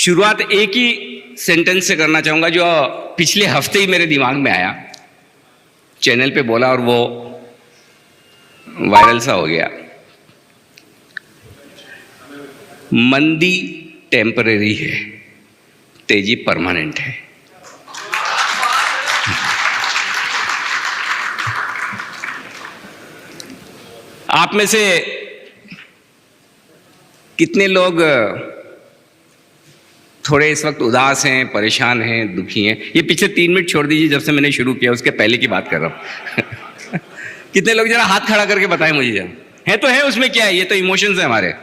शुरुआत एक ही सेंटेंस से करना चाहूंगा जो पिछले हफ्ते ही मेरे दिमाग में आया, चैनल पे बोला और वो वायरल सा हो गया। मंदी टेम्परेरी है, तेजी परमानेंट है। आप में से कितने लोग थोड़े इस वक्त उदास हैं, परेशान हैं, दुखी हैं? ये पिछले 3 मिनट छोड़ दीजिए जब से मैंने शुरू किया, उसके पहले की बात कर रहा हूं। कितने लोग जरा हाथ खड़ा करके बताएं मुझे जरा। है तो है, उसमें क्या है, ये तो इमोशंस है हमारे।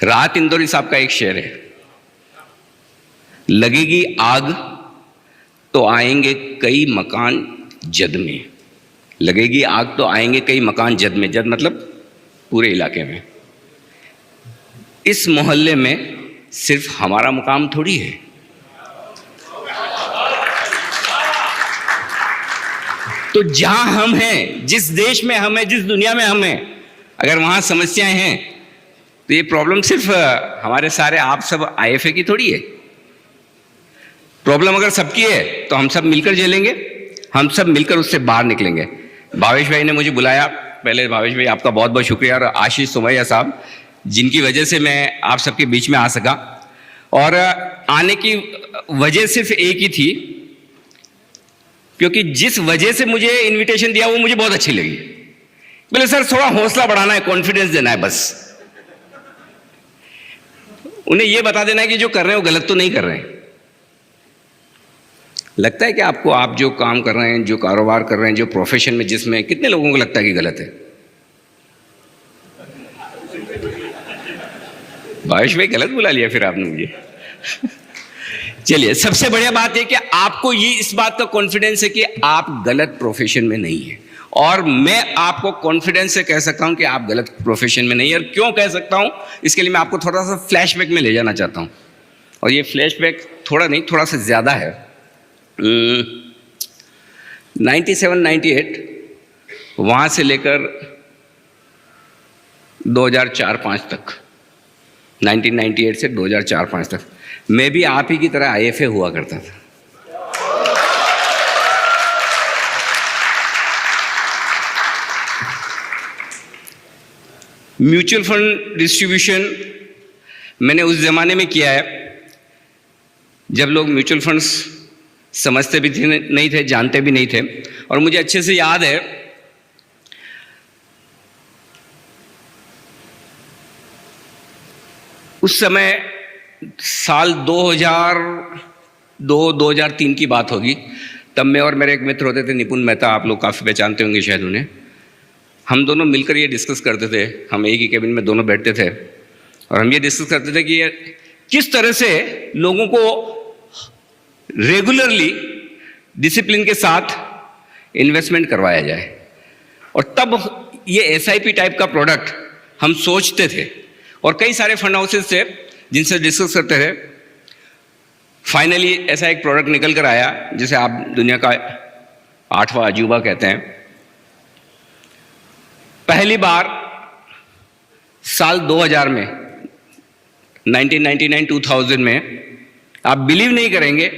राहत इंदौरी साहब का एक शेर है, लगेगी आग तो आएंगे कई मकान जद में। लगेगी आग तो आएंगे कई मकान जद में, जद मतलब पूरे इलाके में। इस मोहल्ले में सिर्फ हमारा मुकाम थोड़ी है। तो जहां हम हैं, जिस देश में हम हैं, जिस दुनिया में हम हैं, अगर वहां समस्याएं हैं तो ये प्रॉब्लम सिर्फ हमारे सारे आप सब आईएफए की थोड़ी है। प्रॉब्लम अगर सबकी है तो हम सब मिलकर झेलेंगे, हम सब मिलकर उससे बाहर निकलेंगे। भावेश भाई ने मुझे बुलाया, पहले भावेश भाई आपका बहुत बहुत शुक्रिया, और आशीष सोमैया साहब जिनकी वजह से मैं आप सबके बीच में आ सका। और आने की वजह सिर्फ एक ही थी, क्योंकि जिस वजह से मुझे इनविटेशन दिया वो मुझे बहुत अच्छी लगी। बोले सर थोड़ा हौसला बढ़ाना है, कॉन्फिडेंस देना है, बस उन्हें यह बता देना है कि जो कर रहे हैं वो गलत तो नहीं कर रहे हैं। लगता है कि आपको, आप जो काम कर रहे हैं, जो कारोबार कर रहे हैं, जो प्रोफेशन में जिसमें, कितने लोगों को लगता है कि गलत है? भावेश भाई गलत बुला लिया फिर आपने मुझे। चलिए, सबसे बढ़िया बात है कि आपको ये इस बात का कॉन्फिडेंस है कि आप गलत प्रोफेशन में नहीं है, और मैं आपको कॉन्फिडेंस से कह सकता हूं कि आप गलत प्रोफेशन में नहीं है। और क्यों कह सकता हूं, इसके लिए मैं आपको थोड़ा सा फ्लैशबैक में ले जाना चाहता हूं। और ये फ्लैशबैक थोड़ा नहीं, थोड़ा सा ज़्यादा है। 97-98 वहाँ से लेकर 2004-05 तक, 1998 से 2004-05 तक मैं भी आप ही की तरह आईएफए हुआ करता था। म्यूचुअल फंड डिस्ट्रीब्यूशन मैंने उस जमाने में किया है जब लोग म्यूचुअल फंड्स समझते भी नहीं थे, जानते भी नहीं थे। और मुझे अच्छे से याद है, उस समय साल 2002-2003 की बात होगी। तब मैं और मेरे एक मित्र होते थे, निपुण मेहता, आप लोग काफ़ी पहचानते होंगे शायद उन्हें। हम दोनों मिलकर ये डिस्कस करते थे, हम एक ही केबिन में दोनों बैठते थे, और हम ये डिस्कस करते थे कि किस तरह से लोगों को रेगुलरली डिसिप्लिन के साथ इन्वेस्टमेंट करवाया जाए। और तब ये एसआईपी टाइप का प्रोडक्ट हम सोचते थे, और कई सारे फंड हाउसेस थे जिनसे डिस्कस करते थे। फाइनली ऐसा एक प्रोडक्ट निकल कर आया जिसे आप दुनिया का 8वां अजूबा कहते हैं। पहली बार साल 2000 में, 1999-2000 में, आप बिलीव नहीं करेंगे,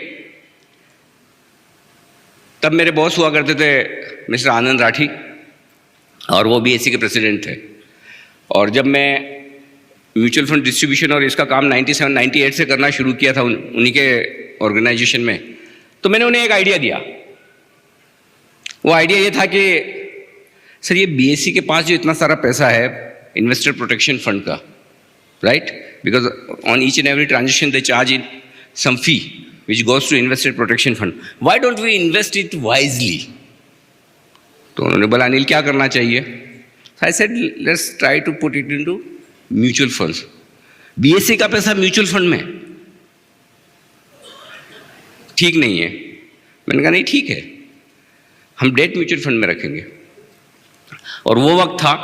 तब मेरे बॉस हुआ करते थे मिस्टर आनंद राठी, और वो बीएससी के प्रेसिडेंट थे। और जब मैं म्यूचुअल फंड डिस्ट्रीब्यूशन और इसका काम 97-98 से करना शुरू किया था उन्हीं के ऑर्गेनाइजेशन में, तो मैंने उन्हें एक आइडिया दिया। वो आइडिया ये था कि सर ये बीएससी के पास जो इतना सारा पैसा है इन्वेस्टर प्रोटेक्शन फंड का, right, because on each and every transaction they charge in some fee which goes to investor protection fund. Why don't we invest it wisely? तो उन्होंने बोला अनिल क्या करना चाहिए? So I said let's try to put it into mutual funds. BSc का पैसा mutual fund में ठीक नहीं है। मैंने कहा नहीं ठीक है, हम डेट म्यूचुअल फंड में रखेंगे। और वो वक्त था,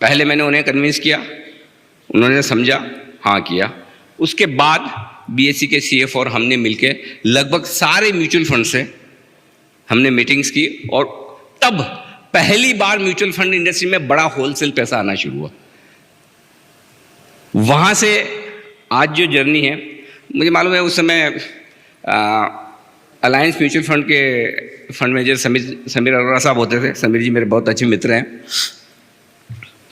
पहले मैंने उन्हें कन्विंस किया, उन्होंने समझा, हाँ किया। उसके बाद बीएससी के सीएफ और हमने मिलके लगभग सारे म्यूचुअल फंड से हमने मीटिंग्स की, और तब पहली बार म्यूचुअल फंड इंडस्ट्री में बड़ा होलसेल पैसा आना शुरू हुआ। वहां से आज जो जर्नी है, मुझे मालूम है उस समय अलायंस म्यूचुअल फंड के फंड मैनेजर समीर अरोड़ा साहब होते थे। समीर जी मेरे बहुत अच्छे मित्र हैं।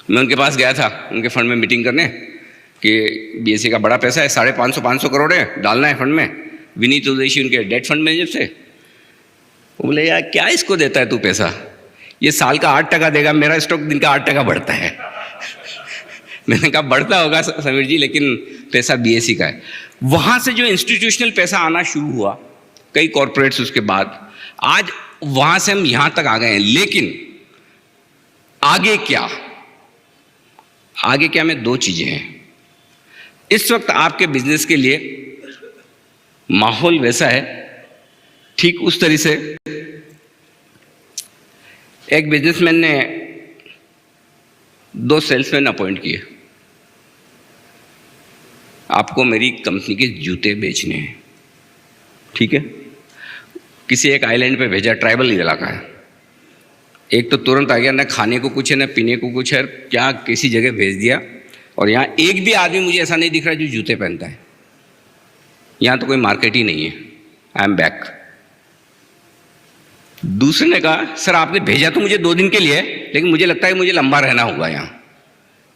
मैं उनके पास गया था उनके फंड में मीटिंग करने कि BSE का बड़ा पैसा है, 550 करोड़ है, डालना है फंड में। विनीत उदेशी उनके डेट फंड मैनेजर थे। वो बोले यार क्या इसको देता है तू पैसा, ये साल का 8% देगा, मेरा स्टॉक दिन का 8% बढ़ता है। मैंने कहा बढ़ता होगा समीर जी, लेकिन पैसा BSE का है। वहाँ से जो इंस्टीट्यूशनल पैसा आना शुरू हुआ, कई कॉरपोरेट्स उसके बाद, आज वहाँ से हम यहाँ तक आ गए हैं। लेकिन आगे क्या, आगे क्या में दो चीज़ें हैं। इस वक्त आपके बिजनेस के लिए माहौल वैसा है, ठीक उस तरह से एक बिजनेसमैन ने 2 सेल्समैन अपॉइंट किए, आपको मेरी कंपनी के जूते बेचने हैं, ठीक है। किसी एक आइलैंड पे भेजा, ट्राइबल इलाका है। एक तो तुरंत आ गया, ना खाने को कुछ है ना पीने को कुछ है, क्या किसी जगह भेज दिया। और यहाँ एक भी आदमी मुझे ऐसा नहीं दिख रहा जो जूते पहनता है। यहाँ तो कोई मार्केट ही नहीं है। I am back. दूसरे ने कहा सर आपने भेजा तो मुझे 2 दिन के लिए, लेकिन मुझे लगता है मुझे लंबा रहना होगा यहाँ,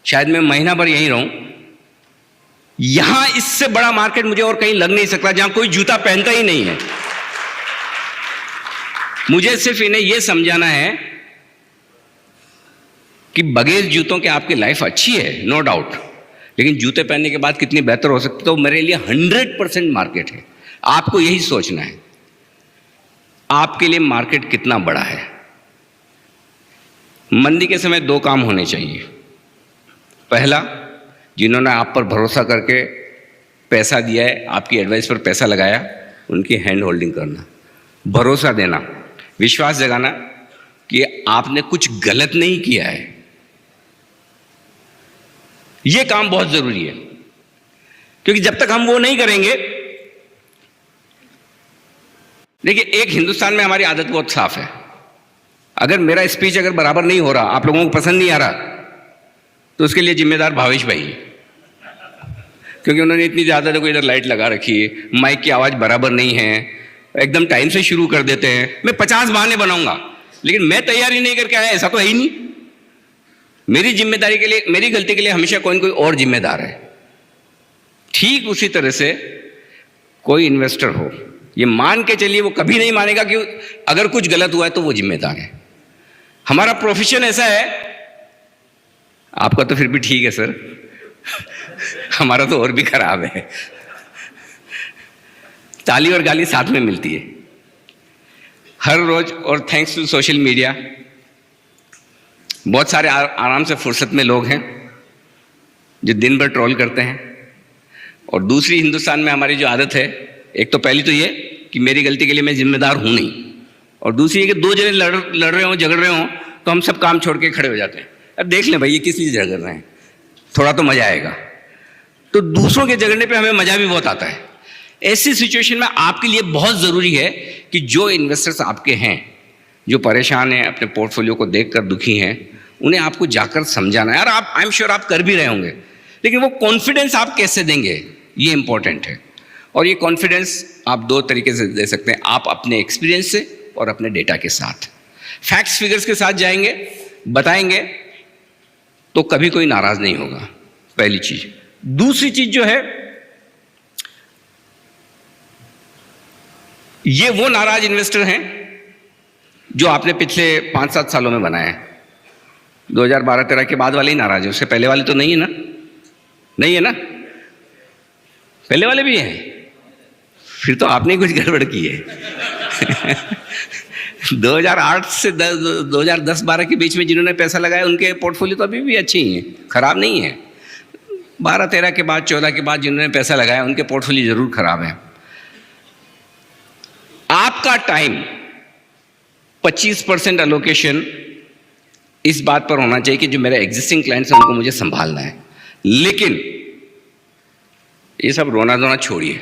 शायद मैं महीना भर यहीं रहूं। यहाँ इससे बड़ा मार्केट मुझे और कहीं लग नहीं सकता जहां कोई जूता पहनता ही नहीं है। मुझे सिर्फ इन्हें यह समझाना है कि बगैर जूतों के आपकी लाइफ अच्छी है, नो डाउट, लेकिन जूते पहनने के बाद कितनी बेहतर हो सकती है, तो मेरे लिए 100% मार्केट है। आपको यही सोचना है आपके लिए मार्केट कितना बड़ा है। मंदी के समय 2 काम होने चाहिए। पहला, जिन्होंने आप पर भरोसा करके पैसा दिया है, आपकी एडवाइस पर पैसा लगाया, उनकी हैंड होल्डिंग करना, भरोसा देना, विश्वास जगाना कि आपने कुछ गलत नहीं किया है। यह काम बहुत जरूरी है, क्योंकि जब तक हम वो नहीं करेंगे, देखिए एक हिंदुस्तान में हमारी आदत बहुत साफ है। अगर मेरा स्पीच अगर बराबर नहीं हो रहा, आप लोगों को पसंद नहीं आ रहा, तो उसके लिए जिम्मेदार भावेश भाई, क्योंकि उन्होंने इतनी ज़्यादा देखो इधर लाइट लगा रखी है, माइक की आवाज़ बराबर नहीं है, एकदम टाइम से शुरू कर देते हैं। मैं 50 बहाने बनाऊंगा, लेकिन मैं तैयारी नहीं करके आया, ऐसा तो है ही नहीं। मेरी जिम्मेदारी के लिए, मेरी गलती के लिए हमेशा कोई न कोई और जिम्मेदार है। ठीक उसी तरह से कोई इन्वेस्टर हो, ये मान के चलिए वो कभी नहीं मानेगा कि अगर कुछ गलत हुआ है तो वो जिम्मेदार है। हमारा प्रोफेशन ऐसा है, आपका तो फिर भी ठीक है सर, हमारा तो और भी खराब है। ताली और गाली साथ में मिलती है हर रोज। और थैंक्स टू सोशल मीडिया, बहुत सारे आराम से फुर्सत में लोग हैं जो दिन भर ट्रोल करते हैं। और दूसरी, हिंदुस्तान में हमारी जो आदत है, एक तो पहली तो ये कि मेरी गलती के लिए मैं जिम्मेदार हूं नहीं, और दूसरी ये कि 2 जने लड़ रहे हो, झगड़ रहे हो, तो हम सब काम छोड़ के खड़े हो जाते हैं। अब देख लें भाई ये किस लिए झगड़ रहे हैं, थोड़ा तो मजा आएगा। तो दूसरों के झगड़ने पे हमें मजा भी बहुत आता है। ऐसी सिचुएशन में आपके लिए बहुत ज़रूरी है कि जो इन्वेस्टर्स आपके हैं, जो परेशान हैं, अपने पोर्टफोलियो को देखकर दुखी हैं, उन्हें आपको जाकर समझाना है। यार आप, आई एम श्योर आप कर भी रहे होंगे, लेकिन वो कॉन्फिडेंस आप कैसे देंगे, ये इंपॉर्टेंट है। और ये कॉन्फिडेंस आप 2 तरीके से दे सकते हैं, आप अपने एक्सपीरियंस से और अपने डेटा के साथ। फैक्ट्स फिगर्स के साथ जाएंगे, बताएंगे, तो कभी कोई नाराज नहीं होगा, पहली चीज। दूसरी चीज जो है, ये वो नाराज इन्वेस्टर हैं जो आपने पिछले 5-7 सालों में बनाए हैं। 2012-13 के बाद वाले ही नाराज है, उससे पहले वाले तो नहीं है ना, नहीं है ना, पहले वाले भी हैं। फिर तो आपने कुछ गड़बड़ की है। 2008 से 2010-12 के बीच में जिन्होंने पैसा लगाया उनके पोर्टफोलियो तो अभी भी अच्छे ही हैं, खराब नहीं है। 12-13 के बाद, 14 के बाद जिन्होंने पैसा लगाया उनके पोर्टफोलियो जरूर खराब है। आपका टाइम 25% एलोकेशन इस बात पर होना चाहिए कि जो मेरे एग्जिस्टिंग क्लाइंट्स हैं उनको मुझे संभालना है। लेकिन ये सब रोना धोना छोड़िए,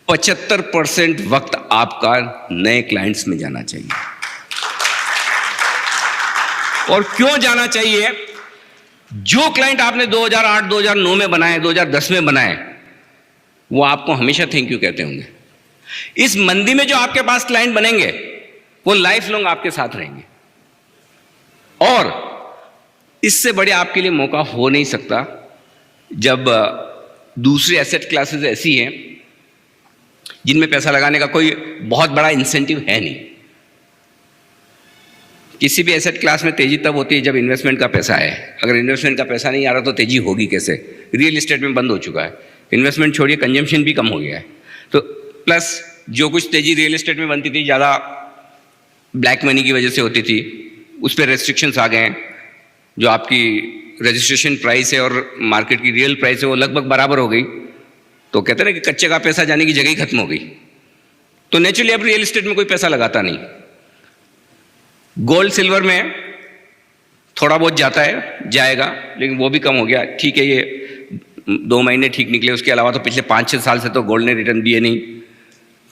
75% वक्त आपका नए क्लाइंट्स में जाना चाहिए। और क्यों जाना चाहिए? जो क्लाइंट आपने 2008 2009 में बनाए, 2010 में बनाए, वो आपको हमेशा थैंक यू कहते होंगे। इस मंदी में जो आपके पास क्लाइंट बनेंगे वो लाइफ लॉन्ग आपके साथ रहेंगे, और इससे बड़े आपके लिए मौका हो नहीं सकता जब दूसरी एसेट क्लासेस ऐसी हैं जिनमें पैसा लगाने का कोई बहुत बड़ा इंसेंटिव है नहीं। किसी भी एसेट क्लास में तेजी तब होती है जब इन्वेस्टमेंट का पैसा है। अगर इन्वेस्टमेंट का पैसा नहीं आ रहा तो तेजी होगी कैसे? रियल एस्टेट में बंद हो चुका है, इन्वेस्टमेंट छोड़िए कंजम्पशन भी कम हो गया है। तो प्लस जो कुछ तेजी रियल एस्टेट में बनती थी ज़्यादा ब्लैक मनी की वजह से होती थी, उस पर रेस्ट्रिक्शंस आ गए हैं। जो आपकी रजिस्ट्रेशन प्राइस है और मार्केट की रियल प्राइस है वो लगभग बराबर हो गई। तो कहते हैं ना कि कच्चे का पैसा जाने की जगह ही खत्म हो गई। तो नेचुरली अब रियल एस्टेट में कोई पैसा लगाता नहीं। गोल्ड सिल्वर में थोड़ा बहुत जाता है, जाएगा, लेकिन वो भी कम हो गया। ठीक है, ये 2 महीने ठीक निकले, उसके अलावा तो पिछले 5-6 साल से तो गोल्ड ने रिटर्न दिए नहीं,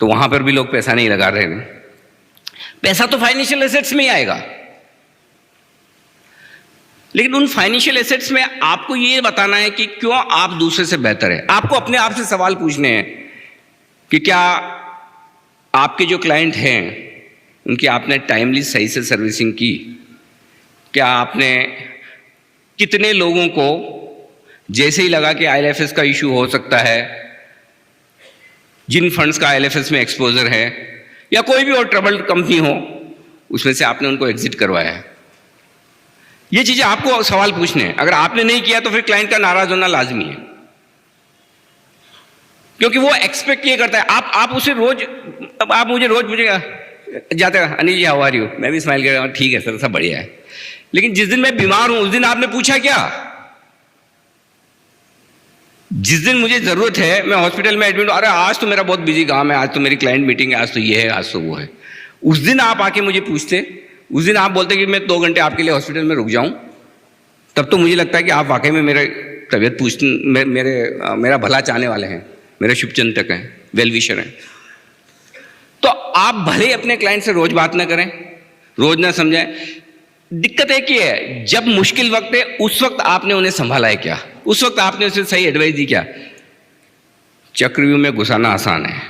तो वहां पर भी लोग पैसा नहीं लगा रहे हैं। पैसा तो फाइनेंशियल एसेट्स में ही आएगा, लेकिन उन फाइनेंशियल एसेट्स में आपको ये बताना है कि क्यों आप दूसरे से बेहतर है। आपको अपने आप से सवाल पूछने हैं कि क्या आपके जो क्लाइंट हैं उनकी आपने टाइमली सही से सर्विसिंग की? क्या आपने कितने लोगों को जैसे ही लगा कि आईएलएफएस का इशू हो सकता है, जिन फंड्स का आईएलएफएस में एक्सपोजर है या कोई भी और ट्रबल्ड कंपनी हो, उसमें से आपने उनको एग्जिट करवाया है? ये चीजें आपको सवाल पूछने हैं। अगर आपने नहीं किया तो फिर क्लाइंट का नाराज होना लाजमी है, क्योंकि वो एक्सपेक्ट ये करता है। आप उसे रोज, आप मुझे रोज पूछेगा जाते हैं, Anil ji how are you, मैं भी स्माइल कर रहा हूँ, ठीक है सर सब बढ़िया है। लेकिन जिस दिन मैं बीमार हूं उस दिन आपने पूछा क्या? जिस दिन मुझे जरूरत है, मैं हॉस्पिटल में एडमिट, अरे आज तो मेरा बहुत बिजी काम है, आज तो मेरी क्लाइंट मीटिंग है, आज तो ये है, आज तो वो है, उस दिन आप आके मुझे पूछते, उस दिन आप बोलते कि मैं 2 घंटे आपके लिए हॉस्पिटल में रुक जाऊं, तब तो मुझे लगता है कि आप वाकई में मेरे तबीयत पूछने, मेरा भला चाहने वाले हैं, मेरे शुभचिंतक हैं, वेल विशर हैं। तो आप भले अपने क्लाइंट से रोज बात ना करें, रोज ना समझाएं। दिक्कत एक ही है, जब मुश्किल वक्त है उस वक्त आपने उन्हें संभाला है क्या? उस वक्त आपने उसे सही एडवाइस दी क्या? चक्रव्यूह में घुसाना आसान है,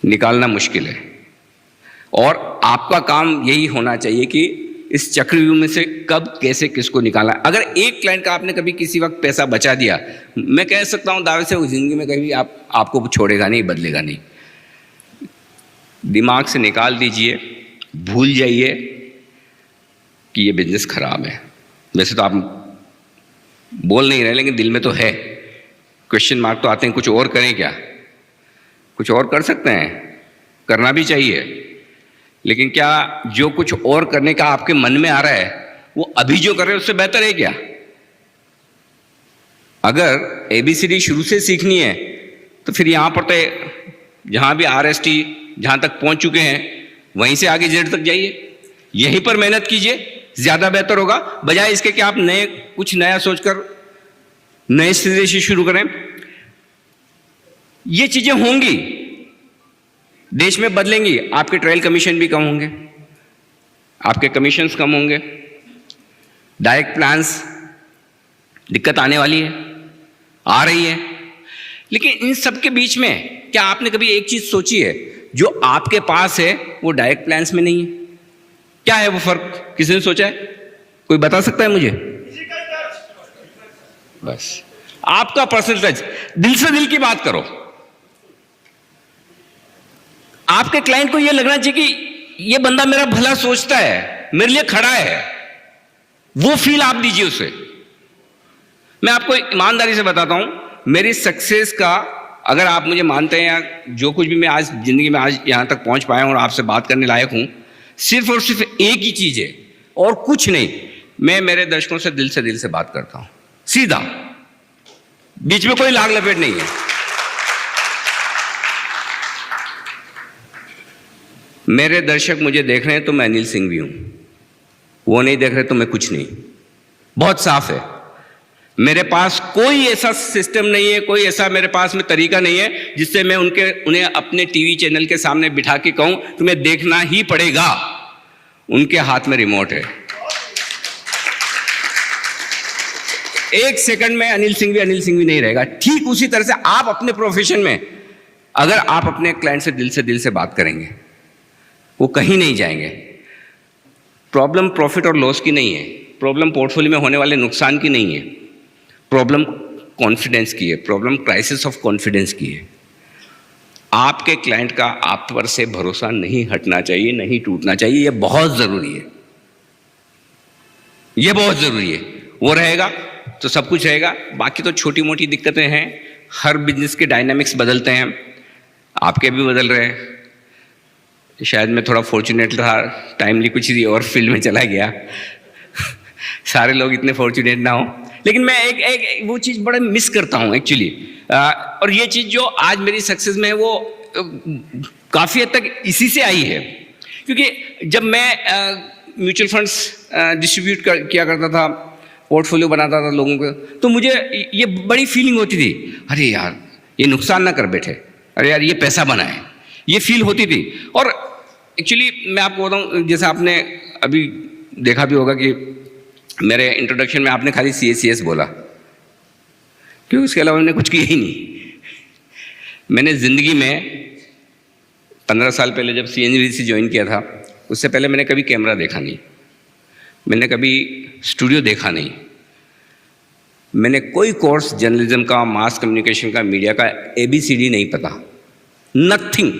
निकालना मुश्किल है, और आपका काम यही होना चाहिए कि इस चक्रव्यूह में से कब कैसे किसको निकालना। अगर एक क्लाइंट का आपने कभी किसी वक्त पैसा बचा दिया, मैं कह सकता हूं दावे से वो जिंदगी में कभी आपको छोड़ेगा नहीं, बदलेगा नहीं। दिमाग से निकाल दीजिए, भूल जाइए कि ये बिजनेस खराब है। वैसे तो आप बोल नहीं रहे, लेकिन दिल में तो है, क्वेश्चन मार्क तो आते हैं, कुछ और करें क्या? कुछ और कर सकते हैं, करना भी चाहिए, लेकिन क्या जो कुछ और करने का आपके मन में आ रहा है वो अभी जो कर रहे हैं उससे बेहतर है क्या? अगर ABCD शुरू से सीखनी है तो फिर यहां पर तो जहां भी RST जहां तक पहुंच चुके हैं वहीं से आगे Z तक जाइए, यहीं पर मेहनत कीजिए, ज्यादा बेहतर होगा, बजाय इसके कि आप कुछ नया सोचकर नए सिरे से शुरू करें। ये चीजें होंगी, देश में बदलेंगी, आपके ट्रायल कमीशन भी कम होंगे, आपके कमीशंस कम होंगे, डायरेक्ट प्लान्स दिक्कत आने वाली है, आ रही है। लेकिन इन सब के बीच में क्या आपने कभी एक चीज सोची है, जो आपके पास है वो डायरेक्ट प्लान्स में नहीं है? क्या है वो फर्क? किसी ने सोचा है? कोई बता सकता है मुझे? बस आपका पर्सनल टच, दिल से दिल की बात करो। आपके क्लाइंट को यह लगना चाहिए कि यह बंदा मेरा भला सोचता है, मेरे लिए खड़ा है, वो फील आप दीजिए उसे। मैं आपको ईमानदारी से बताता हूं, मेरी सक्सेस का, अगर आप मुझे मानते हैं या जो कुछ भी मैं आज जिंदगी में आज यहां तक पहुंच पाया हूं और आपसे बात करने लायक हूं, सिर्फ और सिर्फ एक ही चीज है और कुछ नहीं, मैं मेरे दर्शकों से दिल से बात करता हूं, सीधा, बीच में कोई लाग लपेट नहीं है। मेरे दर्शक मुझे देख रहे हैं तो मैं अनिल सिंह भी हूं, वो नहीं देख रहे तो मैं कुछ नहीं। बहुत साफ है, मेरे पास कोई ऐसा सिस्टम नहीं है, कोई ऐसा मेरे पास में तरीका नहीं है जिससे मैं उन्हें अपने टीवी चैनल के सामने बिठा के कहूं तुम्हें देखना ही पड़ेगा। उनके हाथ में रिमोट है। एक सेकंड में अनिल सिंह भी नहीं रहेगा। ठीक उसी तरह से आप अपने प्रोफेशन में अगर आप अपने क्लाइंट से दिल से बात करेंगे, वो कहीं नहीं जाएंगे। प्रॉब्लम प्रॉफिट और लॉस की नहीं है, प्रॉब्लम पोर्टफोलियो में होने वाले नुकसान की नहीं है, प्रॉब्लम कॉन्फिडेंस की है, प्रॉब्लम क्राइसिस ऑफ कॉन्फिडेंस की है। आपके क्लाइंट का आप पर से भरोसा नहीं हटना चाहिए, नहीं टूटना चाहिए। यह बहुत जरूरी है, यह बहुत जरूरी है। वो रहेगा तो सब कुछ रहेगा। बाकी तो छोटी मोटी दिक्कतें हैं, हर बिजनेस के डायनामिक्स बदलते हैं, आपके भी बदल रहे हैं। शायद मैं थोड़ा फॉर्चुनेट था, टाइमली कुछ और फील्ड में चला गया। सारे लोग इतने फॉर्चुनेट ना हो, लेकिन मैं एक वो चीज़ बड़ा मिस करता हूँ एक्चुअली। और ये चीज़ जो आज मेरी सक्सेस में है वो काफ़ी हद तक इसी से आई है। क्योंकि जब मैं म्यूचुअल फंड्स डिस्ट्रीब्यूट किया करता था, पोर्टफोलियो बनाता था लोगों को, तो मुझे ये बड़ी फीलिंग होती थी, अरे यार ये नुकसान ना कर बैठे, अरे यार ये पैसा बनाए, ये फील होती थी। और एक्चुअली मैं आपको बताऊँ, जैसे आपने अभी देखा भी होगा कि मेरे इंट्रोडक्शन में आपने खाली CACS बोला, क्योंकि उसके अलावा मैंने कुछ किया ही नहीं। मैंने ज़िंदगी में 15 साल पहले जब CNBC ज्वाइन किया था, उससे पहले मैंने कभी कैमरा देखा नहीं, मैंने कभी स्टूडियो देखा नहीं, मैंने कोई कोर्स जर्नलिज्म का, मास कम्युनिकेशन का, मीडिया का ABCD नहीं पता, नथिंग।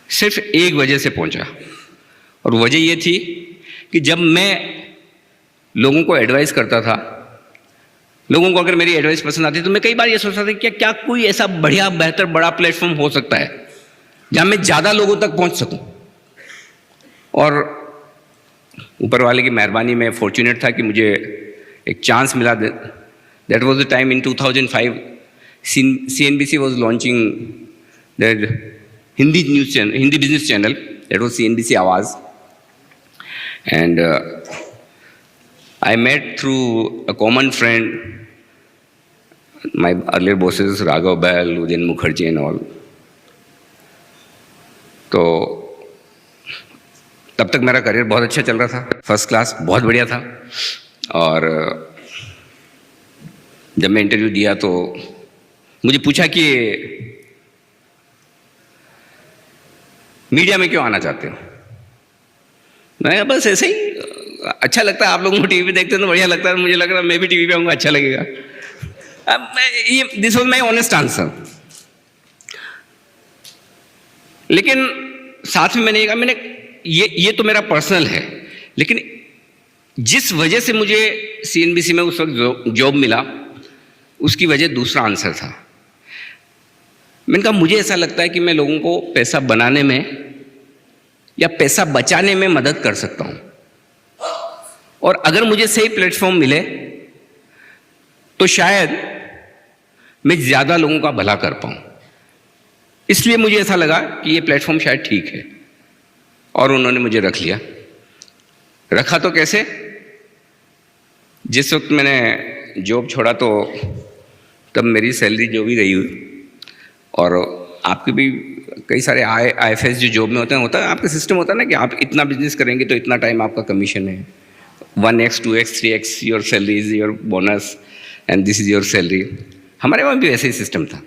सिर्फ एक वजह से पहुंचा, और वजह ये थी कि जब मैं लोगों को एडवाइस करता था, लोगों को अगर मेरी एडवाइस पसंद आती तो मैं कई बार ये सोचता था कि क्या कोई ऐसा बढ़िया, बेहतर, बड़ा प्लेटफॉर्म हो सकता है जहां मैं ज़्यादा लोगों तक पहुंच सकूं। और ऊपर वाले की मेहरबानी में फॉर्चुनेट था कि मुझे एक चांस मिला। That was the time in 2005 CNBC was launching their Hindi news channel, Hindi business channel. That was CNBC Awaaz. And I met through a common friend, my earlier bosses, Raghav Bahl, Udayan Mukherjee and all. तो तब तक मेरा career बहुत अच्छा चल रहा था, first class, बहुत बढ़िया था। और जब मैं इंटरव्यू दिया तो मुझे पूछा कि मीडिया में क्यों आना चाहते हो। मैं बस ऐसे ही, अच्छा लगता है, आप लोगों को टीवी देखते हैं तो बढ़िया लगता है, मुझे लग रहा है मैं भी टीवी पे आऊँगा, अच्छा लगेगा। This was my honest answer. लेकिन साथ में मैंने कहा, ये तो मेरा पर्सनल है, लेकिन जिस वजह से मुझे CNBC में उस वक्त जॉब मिला, उसकी वजह दूसरा आंसर था। मैंने कहा मुझे ऐसा लगता है कि मैं लोगों को पैसा बनाने में या पैसा बचाने में मदद कर सकता हूं, और अगर मुझे सही प्लेटफॉर्म मिले तो शायद मैं ज़्यादा लोगों का भला कर पाऊं। इसलिए मुझे ऐसा लगा कि ये प्लेटफॉर्म शायद ठीक है, और उन्होंने मुझे रख लिया। रखा तो कैसे, जिस वक्त मैंने जॉब छोड़ा तो तब मेरी सैलरी जो भी रही हुई, और आपके भी कई सारे IFS जो जॉब में होते हैं, आपका सिस्टम होता है ना कि आप इतना बिजनेस करेंगे तो इतना टाइम आपका कमीशन है, 1x 2x 3x your salary is your bonus and this is your salary. हमारे वहाँ भी वैसे ही सिस्टम था।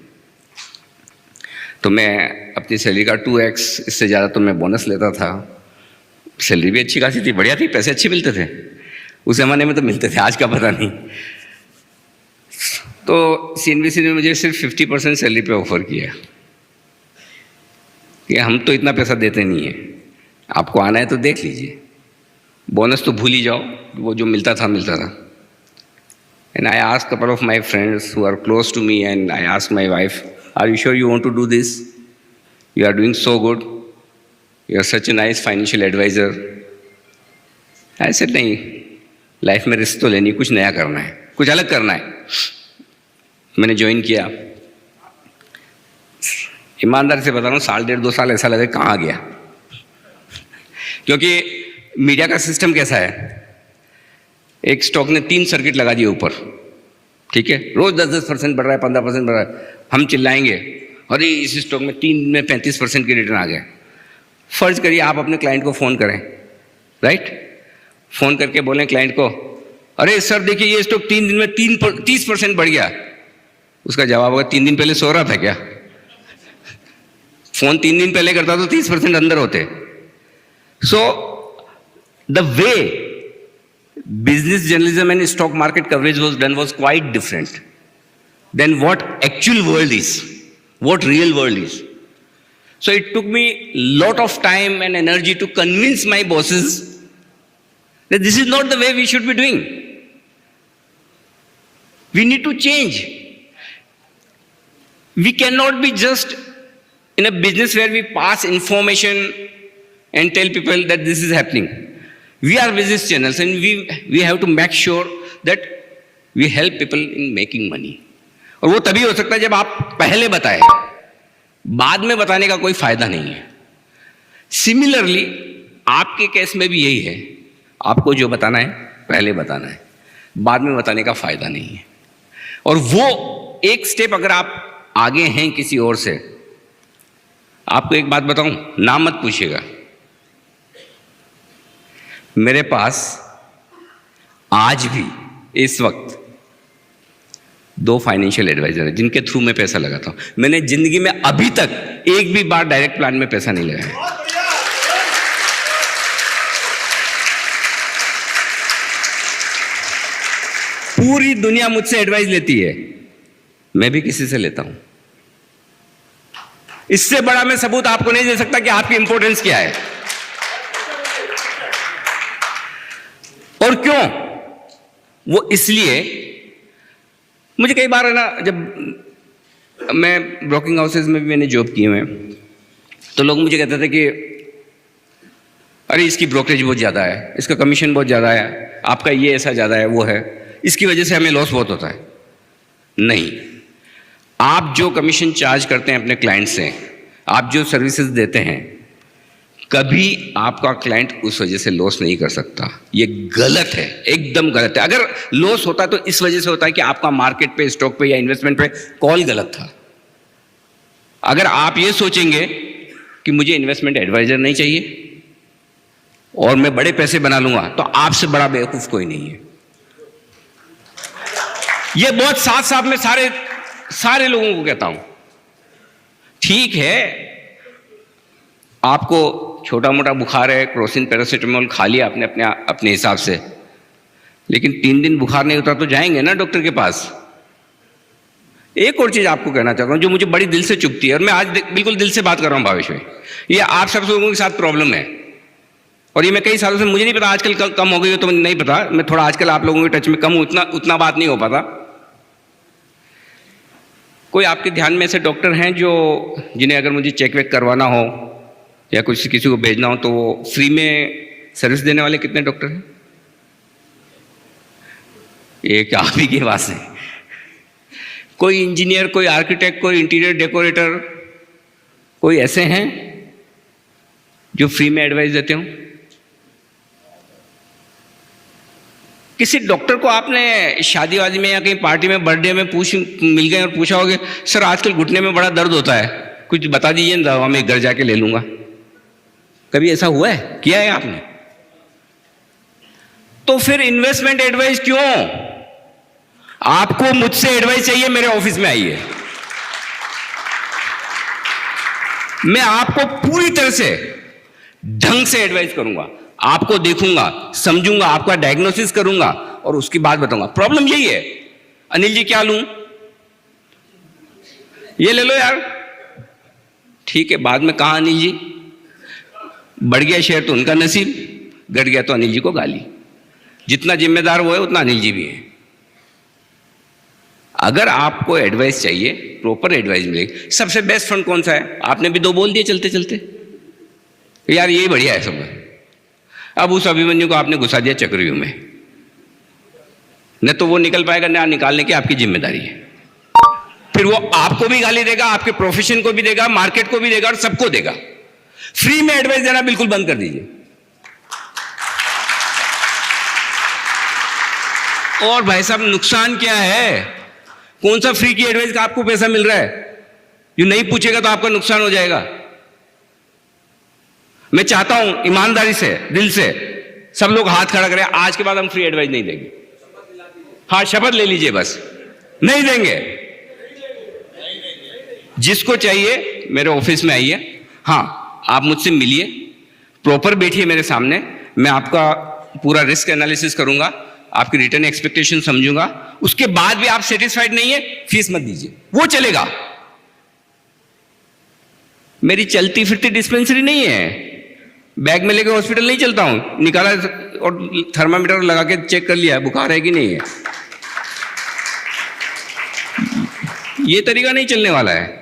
तो मैं अपनी सैलरी का 2x, इससे ज़्यादा तो मैं बोनस लेता था। सैलरी भी अच्छी खासी थी, बढ़िया थी, पैसे अच्छे मिलते थे उस ज़माने में, तो मिलते थे, आज का पता नहीं। तो CNBC ने मुझे सिर्फ 50% सैलरी पे ऑफर किया कि हम तो इतना पैसा देते नहीं है, आपको आना है तो देख लीजिए, बोनस तो भूल ही जाओ, वो जो मिलता था। And I asked couple of my friends who are close to me, and I asked my wife, are you sure you want to do this, you are doing so good, you are such a nice financial advisor. I said नहीं, life में risk तो लेनी, कुछ नया करना है, कुछ अलग करना है। मैंने ज्वाइन किया। ईमानदारी से बता रहा हूँ, 1.5-2 साल ऐसा लगे कहाँ गया। क्योंकि मीडिया का सिस्टम कैसा है, एक स्टॉक ने 3 सर्किट लगा दिए ऊपर, ठीक है, रोज 10% बढ़ रहा है, 15% बढ़ रहा है, हम चिल्लाएंगे अरे इस स्टॉक में 3 में 35% की रिटर्न आ गया। फर्ज करिए आप अपने क्लाइंट को फ़ोन करें, राइट, फ़ोन करके बोलें क्लाइंट को, अरे सर देखिए ये स्टॉक 3 दिन में 30% बढ़ गया। उसका जवाब होगा 3 दिन पहले सो रहा था क्या? फोन 3 दिन पहले करता तो 30% अंदर होते। So the way business journalism and stock market coverage was done was quite different than what actual world is, what real world is. So it took me lot of time and energy to convince my bosses that this is not the way we should be doing. We need to change. We cannot be just in a business where we pass information and tell people that this is happening. We are business channels and we have to make sure that we help people in making money. और वो तभी हो सकता है जब आप पहले बताएं, बाद में बताने का कोई फायदा नहीं है। सिमिलरली आपके केस में भी यही है, आपको जो बताना है पहले बताना है, बाद में बताने का फायदा नहीं है। और वो एक स्टेप अगर आप आगे हैं किसी और से, आपको एक बात बताऊं, नाम मत पूछिएगा। मेरे पास आज भी इस वक्त 2 फाइनेंशियल एडवाइजर हैं जिनके थ्रू मैं पैसा लगाता हूं। मैंने जिंदगी में अभी तक एक भी बार डायरेक्ट प्लान में पैसा नहीं लगाया। पूरी दुनिया मुझसे एडवाइस लेती है, मैं भी किसी से लेता हूं। इससे बड़ा मैं सबूत आपको नहीं दे सकता कि आपकी इंपॉर्टेंस क्या है और क्यों। वो इसलिए, मुझे कई बार है ना, जब मैं ब्रोकिंग हाउसेज में भी मैंने जॉब किए हुए हैं, तो लोग मुझे कहते थे कि अरे इसकी ब्रोकरेज बहुत ज़्यादा है, इसका कमीशन बहुत ज़्यादा है, आपका ये ऐसा ज़्यादा है, वो है, इसकी वजह से हमें लॉस बहुत होता है। नहीं, आप जो कमीशन चार्ज करते हैं अपने क्लाइंट से, आप जो सर्विसेज देते हैं, कभी आपका क्लाइंट उस वजह से लॉस नहीं कर सकता। ये गलत है, एकदम गलत है। अगर लॉस होता तो इस वजह से होता है कि आपका मार्केट पे, स्टॉक पे या इन्वेस्टमेंट पे कॉल गलत था। अगर आप ये सोचेंगे कि मुझे इन्वेस्टमेंट एडवाइजर नहीं चाहिए और मैं बड़े पैसे बना लूंगा, तो आपसे बड़ा बेवकूफ कोई नहीं है। ये बहुत साथ साथ में सारे लोगों को कहता हूं। ठीक है, आपको छोटा मोटा बुखार है, क्रोसिन पैरासीटामोल खा लिया आपने अपने हिसाब से, लेकिन 3 दिन बुखार नहीं होता तो जाएंगे ना डॉक्टर के पास। एक और चीज आपको कहना चाहता हूं जो मुझे बड़ी दिल से चुभती है, और मैं आज बिल्कुल दिल से बात कर रहा हूं भावेश भाई, ये आप सब लोगों के साथ प्रॉब्लम है, और ये मैं कई सालों से, मुझे नहीं पता आजकल कम हो गई हो तो मुझे नहीं पता, मैं थोड़ा आजकल आप लोगों के टच में कम हूं, उतना बात नहीं हो पाता। कोई आपके ध्यान में ऐसे डॉक्टर हैं जिन्हें अगर मुझे चेक वेक करवाना हो या कुछ किसी को भेजना हो तो वो फ्री में सर्विस देने वाले कितने डॉक्टर हैं? एक आप ही के पास है। कोई इंजीनियर, कोई आर्किटेक्ट, कोई इंटीरियर डेकोरेटर, कोई ऐसे हैं जो फ्री में एडवाइस देते हो? किसी डॉक्टर को आपने शादी वादी में या कहीं पार्टी में, बर्थडे में मिल गए और पूछा होगा, सर आजकल घुटने में बड़ा दर्द होता है, कुछ बता दीजिए ना, दवा मैं घर जाके ले लूंगा। कभी ऐसा हुआ है? किया है आपने? तो फिर इन्वेस्टमेंट एडवाइस क्यों? आपको मुझसे एडवाइस चाहिए, मेरे ऑफिस में आइए, मैं आपको पूरी तरह से ढंग से एडवाइस करूंगा, आपको देखूंगा, समझूंगा, आपका डायग्नोसिस करूंगा और उसकी बात बताऊंगा। प्रॉब्लम यही है, अनिल जी क्या लूं, ये ले लो यार, ठीक है, बाद में कहा अनिल जी, बढ़ गया शेयर तो उनका नसीब, घट गया तो अनिल जी को गाली। जितना जिम्मेदार वो है उतना अनिल जी भी है। अगर आपको एडवाइस चाहिए, प्रॉपर एडवाइस मिलेगी। सबसे बेस्ट फंड कौन सा है? आपने भी 2 बोल दिए चलते चलते, यार यही बढ़िया है सब। अब उस अभिमन्यु को आपने घुसा दिया चक्रव्यूह में, न तो वो निकल पाएगा, ना निकालने की आपकी जिम्मेदारी है। फिर वो आपको भी गाली देगा, आपके प्रोफेशन को भी देगा, मार्केट को भी देगा और सबको देगा। फ्री में एडवाइस देना बिल्कुल बंद कर दीजिए। और भाई साहब नुकसान क्या है? कौन सा फ्री की एडवाइस का आपको पैसा मिल रहा है? जो नहीं पूछेगा तो आपका नुकसान हो जाएगा। मैं चाहता हूं ईमानदारी से, दिल से सब लोग हाथ खड़ा करें, आज के बाद हम फ्री एडवाइस नहीं देंगे। हाँ, शपथ ले लीजिए बस, नहीं देंगे। जिसको चाहिए मेरे ऑफिस में आइए, हाँ आप मुझसे मिलिए, प्रॉपर बैठिए मेरे सामने, मैं आपका पूरा रिस्क एनालिसिस करूंगा, आपकी रिटर्न एक्सपेक्टेशन समझूंगा, उसके बाद भी आप सेटिस्फाइड नहीं है, फीस मत दीजिए, वो चलेगा। मेरी चलती फिरती डिस्पेंसरी नहीं है, बैग में लेके हॉस्पिटल नहीं चलता हूं, निकाला और थर्मामीटर लगा के चेक कर लिया बुखार है कि नहीं है। ये तरीका नहीं चलने वाला है।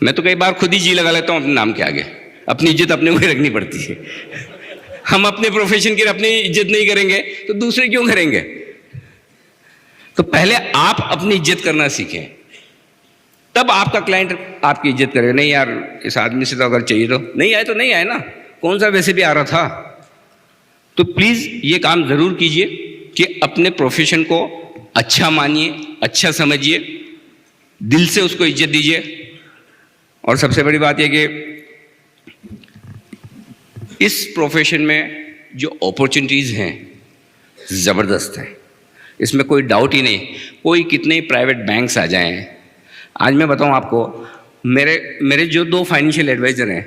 मैं तो कई बार खुद ही जी लगा लेता हूं अपने नाम के आगे, अपनी इज्जत अपने को ही रखनी पड़ती है। हम अपने प्रोफेशन की अपनी इज्जत नहीं करेंगे तो दूसरे क्यों करेंगे? तो पहले आप अपनी इज्जत करना सीखें, तब आपका क्लाइंट आपकी इज्जत करेगा। नहीं यार, इस आदमी से तो अगर चाहिए तो नहीं आए, तो नहीं आए ना, कौन सा वैसे भी आ रहा था। तो प्लीज ये काम जरूर कीजिए कि अपने प्रोफेशन को अच्छा मानिए, अच्छा समझिए, दिल से उसको इज्जत दीजिए। और सबसे बड़ी बात यह कि इस प्रोफेशन में जो अपॉर्चुनिटीज हैं जबरदस्त हैं, इसमें कोई डाउट ही नहीं। कोई कितने प्राइवेट बैंक्स आ जाएं, आज मैं बताऊं आपको, मेरे जो 2 फाइनेंशियल एडवाइजर हैं,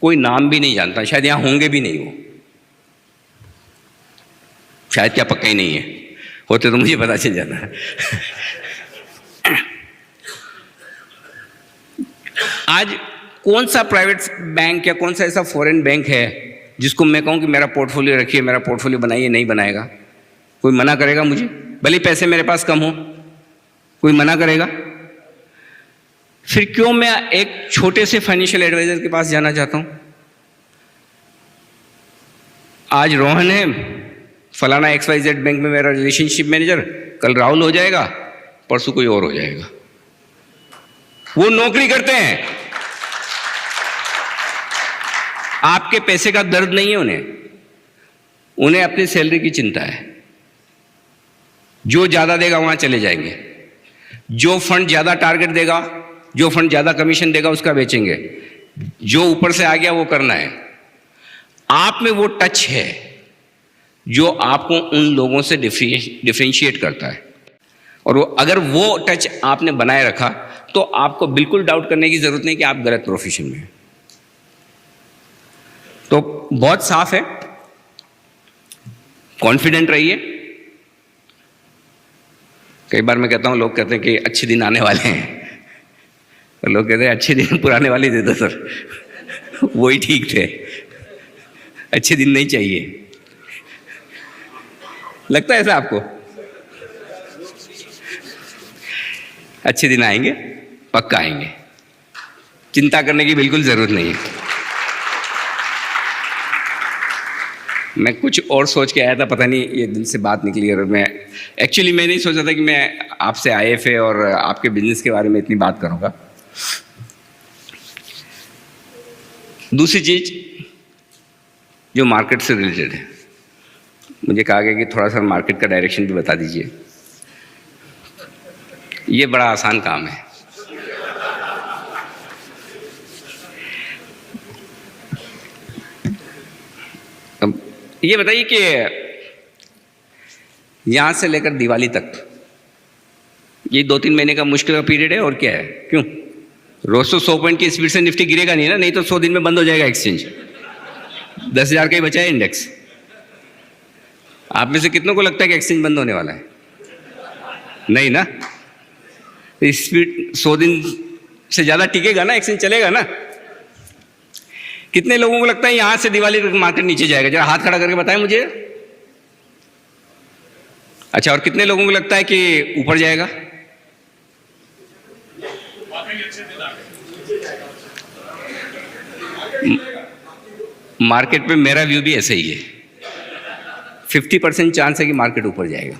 कोई नाम भी नहीं जानता, शायद यहां होंगे भी नहीं, वो शायद क्या पक्का ही नहीं है, होते तो मुझे पता चल जाता। आज कौन सा प्राइवेट बैंक या कौन सा ऐसा फॉरेन बैंक है जिसको मैं कहूं कि मेरा पोर्टफोलियो रखिए, मेरा पोर्टफोलियो बनाइए? नहीं बनाएगा। कोई मना करेगा मुझे? भले पैसे मेरे पास कम हो, कोई मना करेगा? फिर क्यों मैं एक छोटे से फाइनेंशियल एडवाइजर के पास जाना चाहता हूं? आज रोहन है फलाना XYZ बैंक में मेरा रिलेशनशिप मैनेजर, कल राहुल हो जाएगा, परसों कोई और हो जाएगा। वो नौकरी करते हैं, आपके पैसे का दर्द नहीं है उन्हें अपनी सैलरी की चिंता है। जो ज्यादा देगा वहां चले जाएंगे, जो फंड ज्यादा टारगेट देगा, जो फंड ज्यादा कमीशन देगा उसका बेचेंगे, जो ऊपर से आ गया वो करना है। आप में वो टच है जो आपको उन लोगों से डिफरेंशिएट करता है, और अगर वो टच आपने बनाए रखा तो आपको बिल्कुल डाउट करने की जरूरत नहीं कि आप गलत प्रोफेशन में हैं। तो बहुत साफ है, कॉन्फिडेंट रहिए। कई बार मैं कहता हूं, लोग कहते हैं कि अच्छे दिन आने वाले हैं, और लोग कहते हैं अच्छे दिन पुराने वाले दे दो सर, वही ठीक थे, अच्छे दिन नहीं चाहिए। लगता है ऐसा आपको? अच्छे दिन आएंगे, पक्का आएंगे, चिंता करने की बिल्कुल जरूरत नहीं है। मैं कुछ और सोच के आया था, पता नहीं ये दिल से बात निकली, और मैं एक्चुअली मैं नहीं सोचा था कि मैं आपसे IFA और आपके बिजनेस के बारे में इतनी बात करूंगा। दूसरी चीज जो मार्केट से रिलेटेड है, मुझे कहा गया कि थोड़ा सा मार्केट का डायरेक्शन भी बता दीजिए। ये बड़ा आसान काम है। अब ये बताइए कि यहां से लेकर दिवाली तक ये 2-3 महीने का मुश्किल का पीरियड है, और क्या है? क्यों? रोज तो 100 पॉइंट की स्पीड से निफ्टी गिरेगा नहीं ना, नहीं तो 100 दिन में बंद हो जाएगा एक्सचेंज। 10,000 का ही बचा है इंडेक्स। आप में से कितनों को लगता है कि एक्सचेंज बंद होने वाला है? नहीं ना, स्पीड 100 दिन से ज्यादा टिकेगा ना, एक्सचेंज चलेगा ना। कितने लोगों को लगता है यहां से दिवाली तक मार्केट नीचे जाएगा? जरा हाथ खड़ा करके बताएं मुझे। अच्छा, और कितने लोगों को लगता है कि ऊपर जाएगा? मार्केट पे मेरा व्यू भी ऐसा ही है, 50% चांस है कि मार्केट ऊपर जाएगा।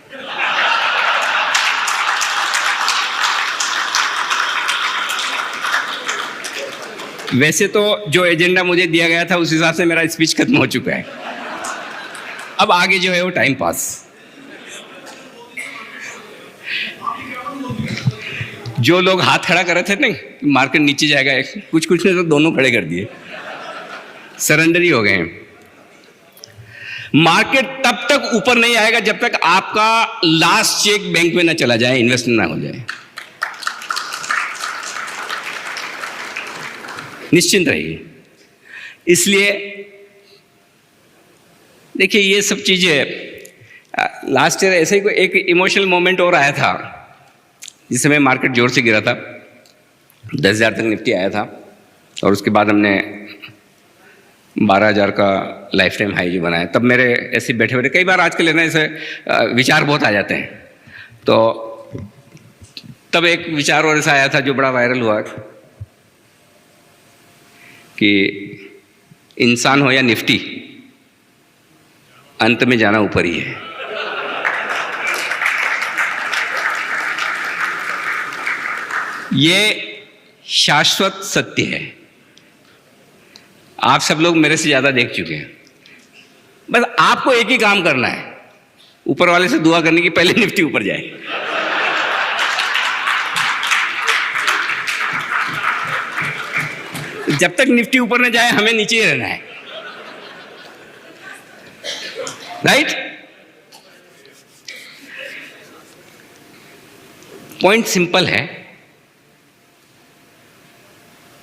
वैसे तो जो एजेंडा मुझे दिया गया था उस हिसाब से मेरा स्पीच खत्म हो चुका है, अब आगे जो है वो टाइम पास। जो लोग हाथ खड़ा कर रहे थे नहीं मार्केट नीचे जाएगा, कुछ ने तो दोनों खड़े कर दिए, सरेंडर ही हो गए हैं। मार्केट तब तक ऊपर नहीं आएगा जब तक आपका लास्ट चेक बैंक में ना चला जाए, इन्वेस्टमेंट ना हो जाए। निश्चिंत रहिए। इसलिए देखिए ये सब चीजें लास्ट ईयर ऐसे ही कोई एक इमोशनल मोमेंट और आया था जिस समय मार्केट जोर से गिरा था, 10,000 तक निफ्टी आया था और उसके बाद हमने 12,000 का लाइफ टाइम हाई जो बनाया। तब मेरे ऐसे बैठे बैठे कई बार आजकल लेना ऐसे विचार बहुत आ जाते हैं, तो तब एक विचार और ऐसा आया था जो बड़ा वायरल हुआ कि इंसान हो या निफ्टी, अंत में जाना ऊपर ही है। ये शाश्वत सत्य है। आप सब लोग मेरे से ज्यादा देख चुके हैं। बस आपको एक ही काम करना है, ऊपर वाले से दुआ करने की पहले निफ्टी ऊपर जाए। जब तक निफ्टी ऊपर न जाए हमें नीचे ही रहना है, राइट? पॉइंट सिंपल है,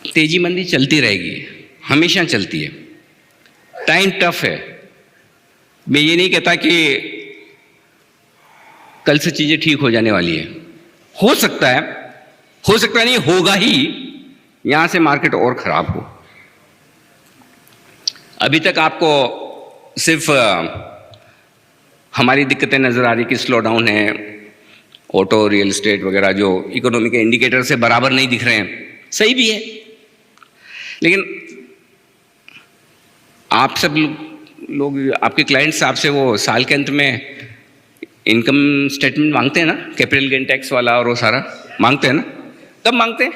तेजी मंदी चलती रहेगी, हमेशा चलती है। टाइम टफ है। मैं ये नहीं कहता कि कल से चीजें ठीक हो जाने वाली है। हो सकता है नहीं, होगा ही। यहां से मार्केट और खराब हो। अभी तक आपको सिर्फ हमारी दिक्कतें नजर आ रही कि स्लो डाउन है, ऑटो, रियल एस्टेट वगैरह जो इकोनॉमी के इंडिकेटर से बराबर नहीं दिख रहे हैं। सही भी है, लेकिन आप सब लोग आपके क्लाइंट्स आपसे वो साल के अंत में इनकम स्टेटमेंट मांगते हैं ना, कैपिटल गेन टैक्स वाला और वो सारा मांगते हैं ना। कब मांगते हैं?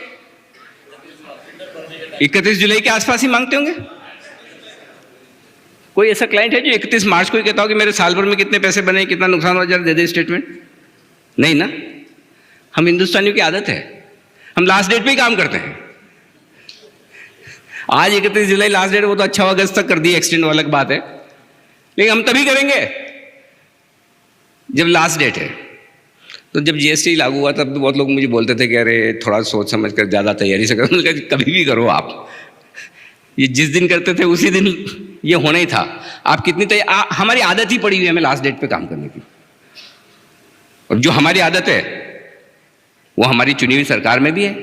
31 जुलाई के आसपास ही मांगते होंगे। कोई ऐसा क्लाइंट है जो 31 मार्च को ही कहता हो कि मेरे साल भर में कितने पैसे बने, कितना नुकसान हो, जरा दे दे स्टेटमेंट? नहीं ना। हम हिंदुस्तानियों की आदत है, हम लास्ट डेट पे ही काम करते हैं। आज 31 जुलाई लास्ट डेट, वो तो अच्छा अगस्त तक कर दी, एक्सटेंड वाला बात है, लेकिन हम तभी करेंगे जब लास्ट डेट है। तो जब जीएसटी लागू हुआ तब तो बहुत लोग मुझे बोलते थे कि अरे थोड़ा सोच समझ कर ज़्यादा तैयारी से करो। कभी भी करो आप, ये जिस दिन करते थे उसी दिन ये होना ही था। आप कितनी हमारी आदत ही पड़ी हुई है हमें लास्ट डेट पे काम करने की। और जो हमारी आदत है वो हमारी चुनी हुई सरकार में भी है।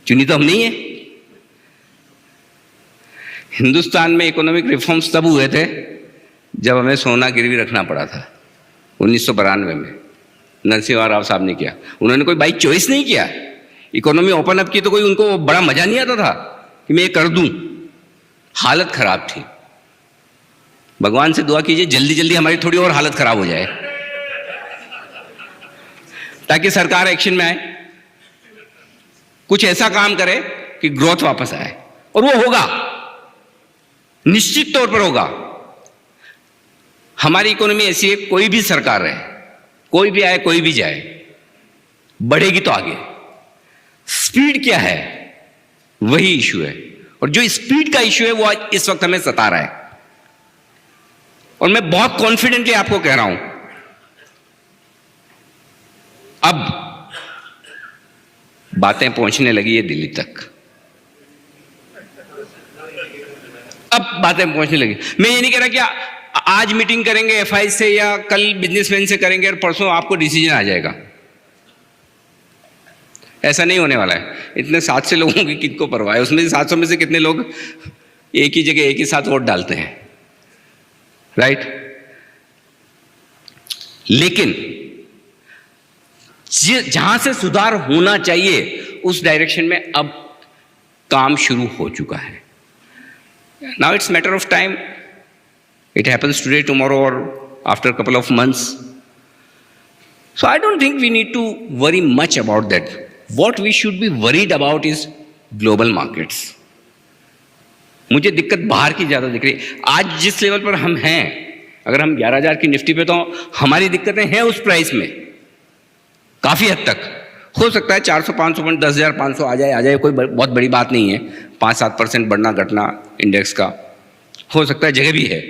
चुनी तो हम नहीं है। हिंदुस्तान में इकोनॉमिक रिफॉर्म्स तब हुए थे जब हमें सोना गिरवी रखना पड़ा था 1992 में। नरसिम्हा राव साहब ने किया। उन्होंने कोई बाई चॉइस नहीं किया। इकोनॉमी ओपन अप की तो कोई उनको बड़ा मजा नहीं आता था कि मैं ये कर दूं। हालत खराब थी। भगवान से दुआ कीजिए जल्दी जल्दी हमारी थोड़ी और हालत खराब हो जाए ताकि सरकार एक्शन में आए, कुछ ऐसा काम करे कि ग्रोथ वापस आए। और वो होगा, निश्चित तौर पर होगा। हमारी इकोनॉमी ऐसी है, कोई भी सरकार रहे, कोई भी आए, कोई भी जाए, बढ़ेगी तो आगे। स्पीड क्या है वही इशू है, और जो स्पीड का इशू है वो आज इस वक्त हमें सता रहा है। और मैं बहुत कॉन्फिडेंटली आपको कह रहा हूं, अब बातें पहुंचने लगी है दिल्ली तक। अब बातें पहुंचने लगी। मैं ये नहीं कह रहा कि आज मीटिंग करेंगे एफआई से या कल बिजनेसमैन से करेंगे और परसों आपको डिसीजन आ जाएगा। ऐसा नहीं होने वाला है। इतने 700 लोगों की किनको परवाह है? उसमें से 700 में से कितने लोग एक ही जगह एक ही साथ वोट डालते हैं, राइट? लेकिन जहां से सुधार होना चाहिए उस डायरेक्शन में अब काम शुरू हो चुका है। Now it's matter of time. It happens today, tomorrow, or after a couple of months. So I don't think we need to worry much about that. What we should be worried about is global markets. मुझे दिक्कत बाहर की ज़्यादा दिख रही है। आज जिस लेवल पर हम हैं, अगर हम 11,000 की निफ्टी पे, तो हमारी दिक्कतें हैं उस प्राइस में काफ़ी हद तक। हो सकता है 400-500 पॉइंट, 10,500 आ जाए, कोई बहुत बड़ी बात नहीं है। 5-7% बढ़ना घटना इंडेक्स का हो सकता है, जगह भी है।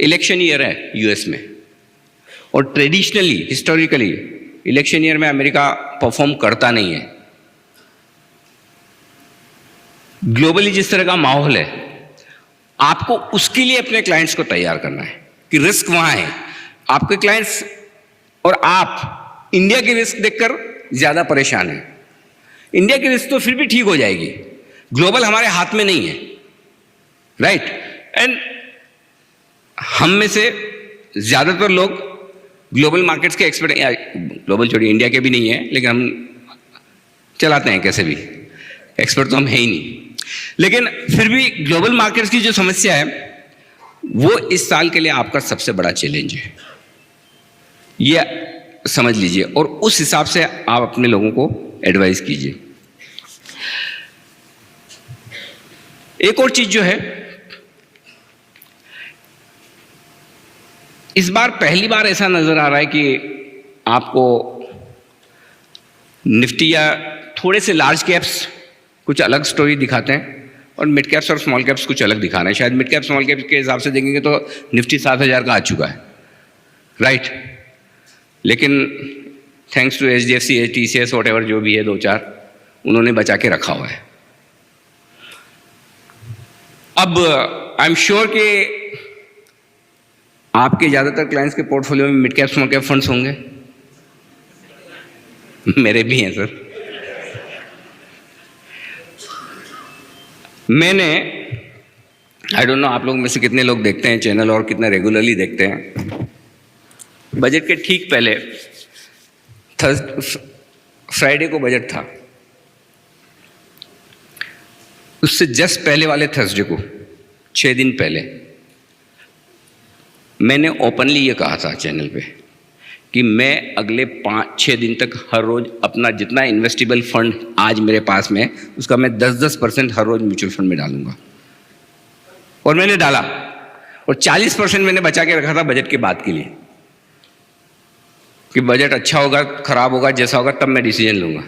इलेक्शन ईयर है यूएस में, और ट्रेडिशनली हिस्टोरिकली इलेक्शन ईयर में अमेरिका परफॉर्म करता नहीं है। ग्लोबली जिस तरह का माहौल है, आपको उसके लिए अपने क्लाइंट्स को तैयार करना है कि रिस्क वहां है। आपके क्लाइंट्स और आप इंडिया की रिस्क देखकर ज्यादा परेशान हैं। इंडिया की रिस्क तो फिर भी ठीक हो जाएगी, ग्लोबल हमारे हाथ में नहीं है, राइट। एंड हम में से ज्यादातर लोग ग्लोबल मार्केट्स के एक्सपर्ट, ग्लोबल छोड़िए इंडिया के भी नहीं है, लेकिन हम चलाते हैं कैसे भी, एक्सपर्ट तो हम है ही नहीं। लेकिन फिर भी ग्लोबल मार्केट्स की जो समस्या है वो इस साल के लिए आपका सबसे बड़ा चैलेंज है, ये समझ लीजिए, और उस हिसाब से आप अपने लोगों को एडवाइस कीजिए। एक और चीज जो है, इस बार पहली बार ऐसा नजर आ रहा है कि आपको निफ्टी या थोड़े से लार्ज कैप्स कुछ अलग स्टोरी दिखाते हैं और मिड कैप्स और स्मॉल कैप्स कुछ अलग दिखा रहे हैं। शायद मिड कैप स्मॉल कैप्स के हिसाब से देखेंगे तो निफ्टी 7,000 का आ चुका है, राइट। लेकिन thanks to HDFC, TCS, whatever जो भी है, 2-4 उन्होंने बचा के रखा हुआ है। अब आई एम श्योर कि आपके ज्यादातर क्लाइंट्स के पोर्टफोलियो में mid cap small cap funds होंगे, मेरे भी हैं सर। मैंने आई डोंट नो आप लोग में से कितने लोग देखते हैं चैनल और कितने रेगुलरली देखते हैं। बजट के ठीक पहले फ्राइडे को बजट था, उससे जस्ट पहले वाले थर्सडे को 6 दिन पहले मैंने ओपनली ये कहा था चैनल पे कि मैं अगले 5-6 दिन तक हर रोज अपना जितना इन्वेस्टेबल फंड आज मेरे पास में उसका मैं 10% हर रोज म्यूचुअल फंड में डालूंगा, और मैंने डाला, और 40% मैंने बचा के रखा था बजट के बाद के लिए कि बजट अच्छा होगा खराब होगा जैसा होगा तब मैं डिसीजन लूंगा।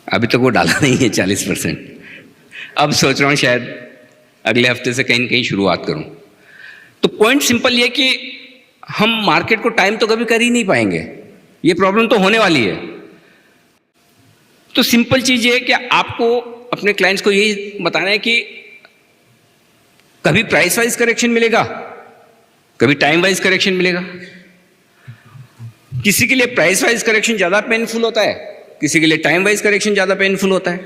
अभी तक वो डाला नहीं है 40%। अब सोच रहा हूं शायद अगले हफ्ते से कहीं न कहीं शुरुआत करूं। तो पॉइंट सिंपल ये कि हम मार्केट को टाइम तो कभी कर ही नहीं पाएंगे, ये प्रॉब्लम तो होने वाली है। तो सिंपल चीज ये है कि आपको अपने क्लाइंट्स को यही बताना है कि कभी प्राइस वाइज करेक्शन मिलेगा, कभी टाइम वाइज करेक्शन मिलेगा। किसी के लिए प्राइस वाइज करेक्शन ज्यादा पेनफुल होता है, किसी के लिए टाइम वाइज करेक्शन ज्यादा पेनफुल होता है।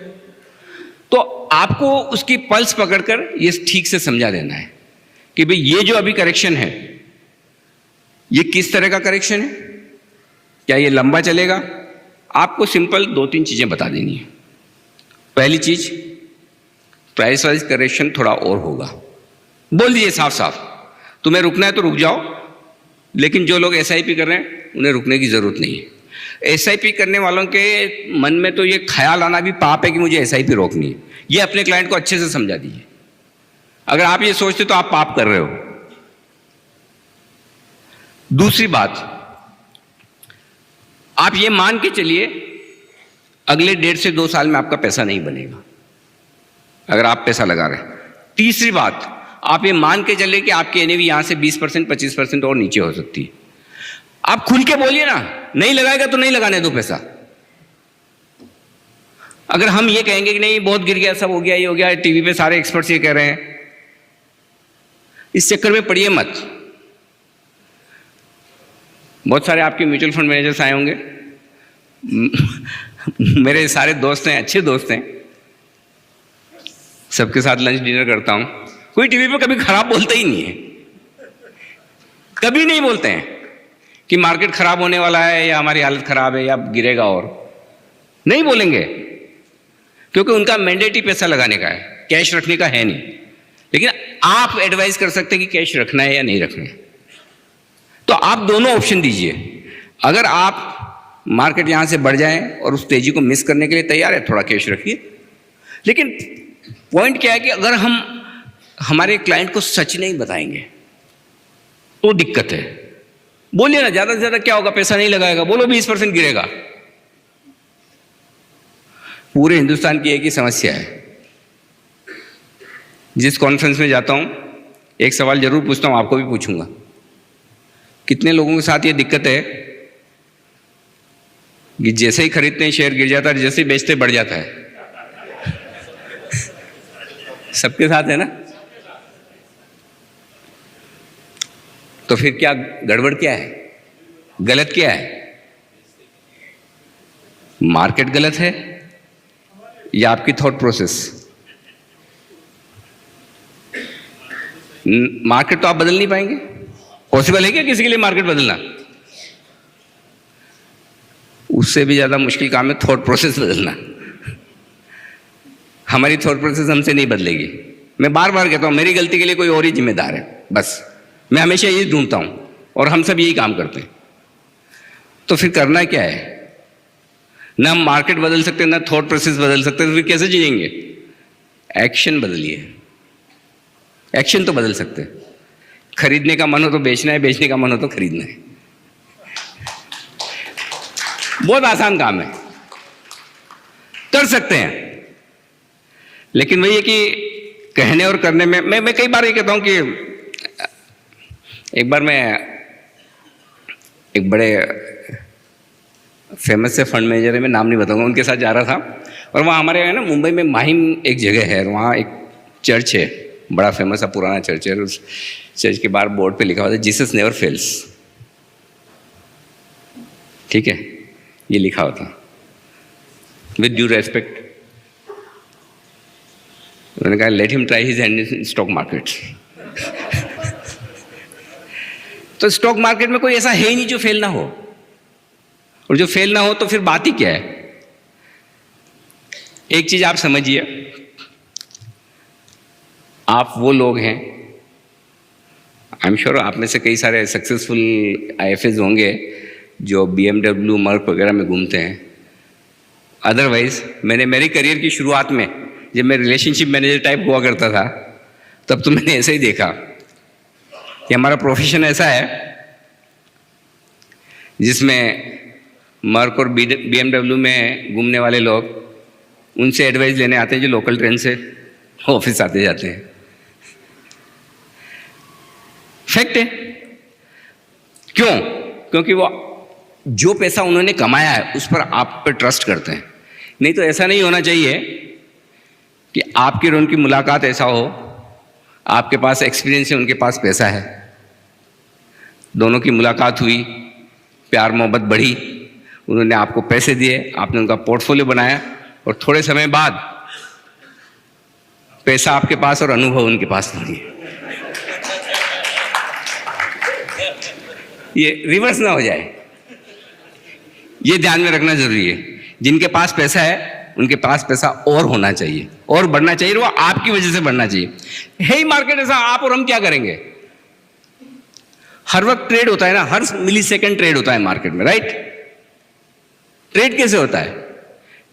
तो आपको उसकी पल्स पकड़कर ये ठीक से समझा देना है कि भाई ये जो अभी करेक्शन है ये किस तरह का करेक्शन है, क्या ये लंबा चलेगा। आपको सिंपल 2-3 चीजें बता देनी है। पहली चीज, प्राइस वाइज करेक्शन थोड़ा और होगा, बोल दीजिए साफ साफ, तुम्हें रुकना है तो रुक जाओ, लेकिन जो लोग SIP कर रहे हैं उन्हें रुकने की जरूरत नहीं है। SIP करने वालों के मन में तो ये ख्याल आना भी पाप है कि मुझे SIP रोकनी है। ये अपने क्लाइंट को अच्छे से समझा दीजिए। अगर आप ये सोचते तो आप पाप कर रहे हो। दूसरी बात, आप ये मान के चलिए अगले 1.5 से 2 साल में आपका पैसा नहीं बनेगा अगर आप पैसा लगा रहे हैं। तीसरी बात, आप ये मान के चलिए कि आपकी NAV यहां से 20% 25% और नीचे हो सकती है। आप खुल के बोलिए ना, नहीं लगाएगा तो नहीं लगाने दो पैसा। अगर हम ये कहेंगे कि नहीं बहुत गिर गया, सब हो गया, ये हो गया, टीवी पे सारे एक्सपर्ट्स ये कह रहे हैं, इस चक्कर में पड़िए मत। बहुत सारे आपके म्यूचुअल फंड मैनेजर्स आए होंगे, मेरे सारे दोस्त हैं, अच्छे दोस्त हैं, सबके साथ लंच डिनर करता हूं। कोई टीवी पे कभी खराब बोलता ही नहीं है, कभी नहीं बोलते हैं कि मार्केट खराब होने वाला है या हमारी हालत खराब है या गिरेगा, और नहीं बोलेंगे क्योंकि उनका मैंडेट ही पैसा लगाने का है, कैश रखने का है नहीं। लेकिन आप एडवाइस कर सकते हैं कि कैश रखना है या नहीं रखना है। तो आप दोनों ऑप्शन दीजिए। अगर आप मार्केट यहां से बढ़ जाए और उस तेजी को मिस करने के लिए तैयार है, थोड़ा कैश रखिए। लेकिन पॉइंट क्या है कि अगर हम हमारे क्लाइंट को सच नहीं बताएंगे तो दिक्कत है। बोलिए ना, ज्यादा से ज्यादा क्या होगा, पैसा नहीं लगाएगा, बोलो 20% गिरेगा। पूरे हिंदुस्तान की एक ही समस्या है। जिस कॉन्फ्रेंस में जाता हूं एक सवाल जरूर पूछता हूँ, आपको भी पूछूंगा। कितने लोगों के साथ ये दिक्कत है कि जैसे ही खरीदते हैं शेयर गिर जाता है, जैसे ही बेचते बढ़ जाता है? सबके साथ है ना? तो फिर क्या गड़बड़ क्या है, गलत क्या है? मार्केट गलत है या आपकी थॉट प्रोसेस? मार्केट तो आप बदल नहीं पाएंगे। पॉसिबल है क्या किसी के लिए मार्केट बदलना? उससे भी ज्यादा मुश्किल काम है थॉट प्रोसेस बदलना। हमारी थॉट प्रोसेस हमसे नहीं बदलेगी। मैं बार बार कहता हूं, मेरी गलती के लिए कोई और ही जिम्मेदार है, बस। मैं हमेशा यही ढूंढता हूं और हम सब यही काम करते हैं। तो फिर करना क्या है? ना हम मार्केट बदल सकते, ना थॉट प्रोसेस बदल सकते, तो फिर कैसे जिएंगे? एक्शन बदलिए। एक्शन तो बदल सकते हैं। खरीदने का मन हो तो बेचना है, बेचने का मन हो तो खरीदना है। बहुत आसान काम है, कर सकते हैं। लेकिन वही है कि कहने और करने में मैं कई बार ये कहता हूं कि एक बार मैं एक बड़े फेमस से फंड मैनेजर है, मैं नाम नहीं बताऊंगा, उनके साथ जा रहा था। और वहाँ हमारे है ना मुंबई में माहिम एक जगह है, वहाँ एक चर्च है, बड़ा फेमस है, पुराना चर्च है। उस चर्च के बाहर बोर्ड पे लिखा हुआ था, जीसस नेवर फेल्स। ठीक है, ये लिखा होता। विद ड्यू रेस्पेक्ट मैंने कहा, let him try his hand in stock market. तो स्टॉक मार्केट में कोई ऐसा है ही नहीं जो फेल ना हो, और जो फेल ना हो तो फिर बात ही क्या है? एक चीज आप समझिए, आप वो लोग हैं, आई एम श्योर आप में से कई सारे सक्सेसफुल IFAs होंगे जो BMW, मर्क वगैरह में घूमते हैं। अदरवाइज मैंने मेरी करियर की शुरुआत में जब मैं रिलेशनशिप मैनेजर टाइप हुआ करता था, तब तो मैंने ऐसे ही देखा कि हमारा प्रोफेशन ऐसा है जिसमें मर्क और BMW में घूमने वाले लोग उनसे एडवाइस लेने आते हैं जो लोकल ट्रेन से ऑफिस आते जाते हैं। फैक्ट है। क्यों? क्योंकि वो जो पैसा उन्होंने कमाया है उस पर आप पे ट्रस्ट करते हैं। नहीं तो ऐसा नहीं होना चाहिए कि आपकी और उनकी मुलाकात ऐसा हो, आपके पास एक्सपीरियंस है, उनके पास पैसा है, दोनों की मुलाकात हुई, प्यार मोहब्बत बढ़ी, उन्होंने आपको पैसे दिए, आपने उनका पोर्टफोलियो बनाया, और थोड़े समय बाद पैसा आपके पास और अनुभव उनके पास नहीं है। ये रिवर्स ना हो जाए, ये ध्यान में रखना जरूरी है। जिनके पास पैसा है उनके पास पैसा और होना चाहिए, और बढ़ना चाहिए, वो आपकी वजह से बढ़ना चाहिए। है ही मार्केट ऐसा, आप और हम क्या करेंगे? हर वक्त ट्रेड होता है ना, हर मिली सेकेंड ट्रेड होता है मार्केट में, राइट? ट्रेड कैसे होता है?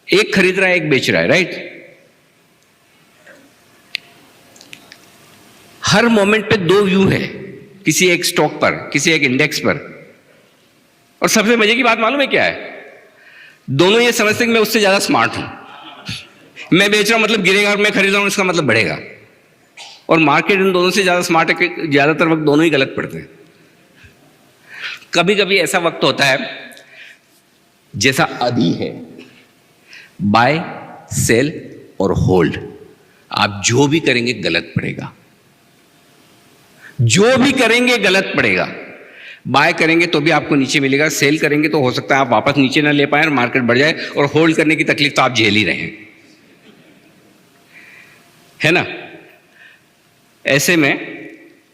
एक खरीद रहा है, एक बेच रहा है, राइट? हर मोमेंट पे दो व्यू है, किसी एक स्टॉक पर, किसी एक इंडेक्स पर। और सबसे मजे की बात मालूम है क्या है? दोनों ये समझते हैं कि मैं उससे ज्यादा स्मार्ट हूं। मैं बेच रहा हूं मतलब गिरेगा, और मैं खरीद रहा हूं इसका मतलब बढ़ेगा। और मार्केट इन दोनों से ज्यादा स्मार्ट है कि ज्यादातर वक्त दोनों ही गलत पड़ते हैं। कभी कभी ऐसा वक्त होता है जैसा अभी है, बाय, सेल और होल्ड, आप जो भी करेंगे गलत पड़ेगा। जो भी करेंगे गलत पड़ेगा। बाय करेंगे तो भी आपको नीचे मिलेगा, सेल करेंगे तो हो सकता है आप वापस नीचे ना ले पाए और मार्केट बढ़ जाए, और होल्ड करने की तकलीफ तो आप झेल ही रहे हैं, है ना? ऐसे में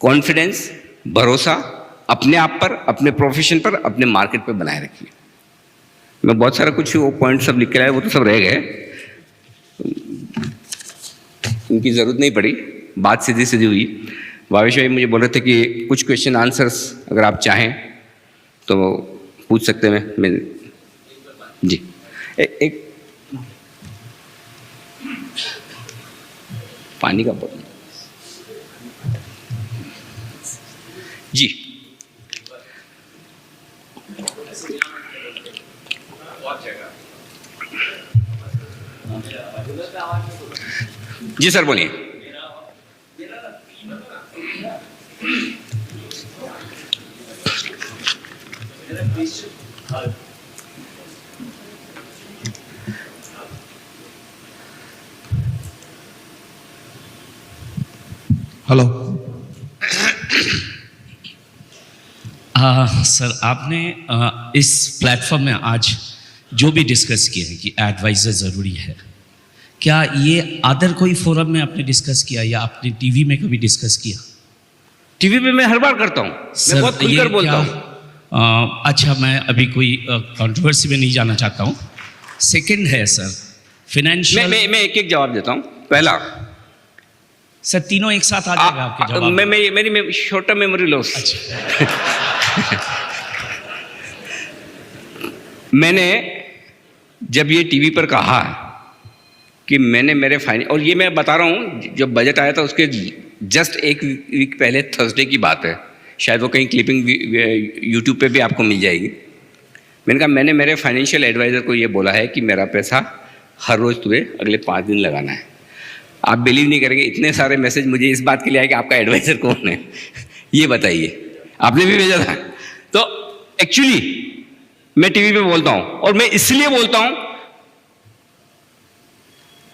कॉन्फिडेंस, भरोसा अपने आप पर, अपने प्रोफेशन पर, अपने मार्केट पर बनाए रखिए। मैं बहुत सारा कुछ वो पॉइंट सब लिख के लाया, वो तो सब रह गए, उनकी जरूरत नहीं पड़ी, बात सीधी सीधी हुई। भावेश भाई मुझे बोल रहे थे कि कुछ क्वेश्चन आंसर्स अगर आप चाहें तो पूछ सकते हैं। मैं जी एक पानी का बोतल जी। जी सर बोलिए। हेलो सर, आपने इस प्लेटफॉर्म में आज जो भी डिस्कस किया है कि एडवाइज़र ज़रूरी है, क्या ये अदर कोई फोरम में आपने डिस्कस किया या आपने टीवी में कभी डिस्कस किया? टीवी पे मैं हर बार करता हूँ, मैं बहुत खुलकर बोलता हूँ। अच्छा, मैं अभी कोई कंट्रोवर्सी में नहीं जाना चाहता हूँ। सेकंड है सर, फिनेंशियल। मैं एक एक जवाब देता हूँ। पहला सर, तीनों एक साथ आ जाएगा आपके जवाब? मेरी शॉर्ट टर्म मेमोरी लॉस। अच्छा। मैंने जब ये टीवी पर कहा कि मैंने मेरे फाइनेंस, और ये मैं बता रहा हूँ जब बजट आया था उसके जस्ट एक वीक पहले, थर्सडे की बात है, शायद वो कहीं क्लिपिंग यूट्यूब पे भी आपको मिल जाएगी। मैंने कहा मैंने मेरे फाइनेंशियल एडवाइज़र को ये बोला है कि मेरा पैसा हर रोज़ तुम्हें अगले 5 दिन लगाना है। आप बिलीव नहीं करेंगे, इतने सारे मैसेज मुझे इस बात के लिए आए कि आपका एडवाइज़र कौन है, ये बताइए। आपने भी भेजा था। तो एक्चुअली मैं टीवी पे बोलता हूँ, और मैं इसलिए बोलता हूँ,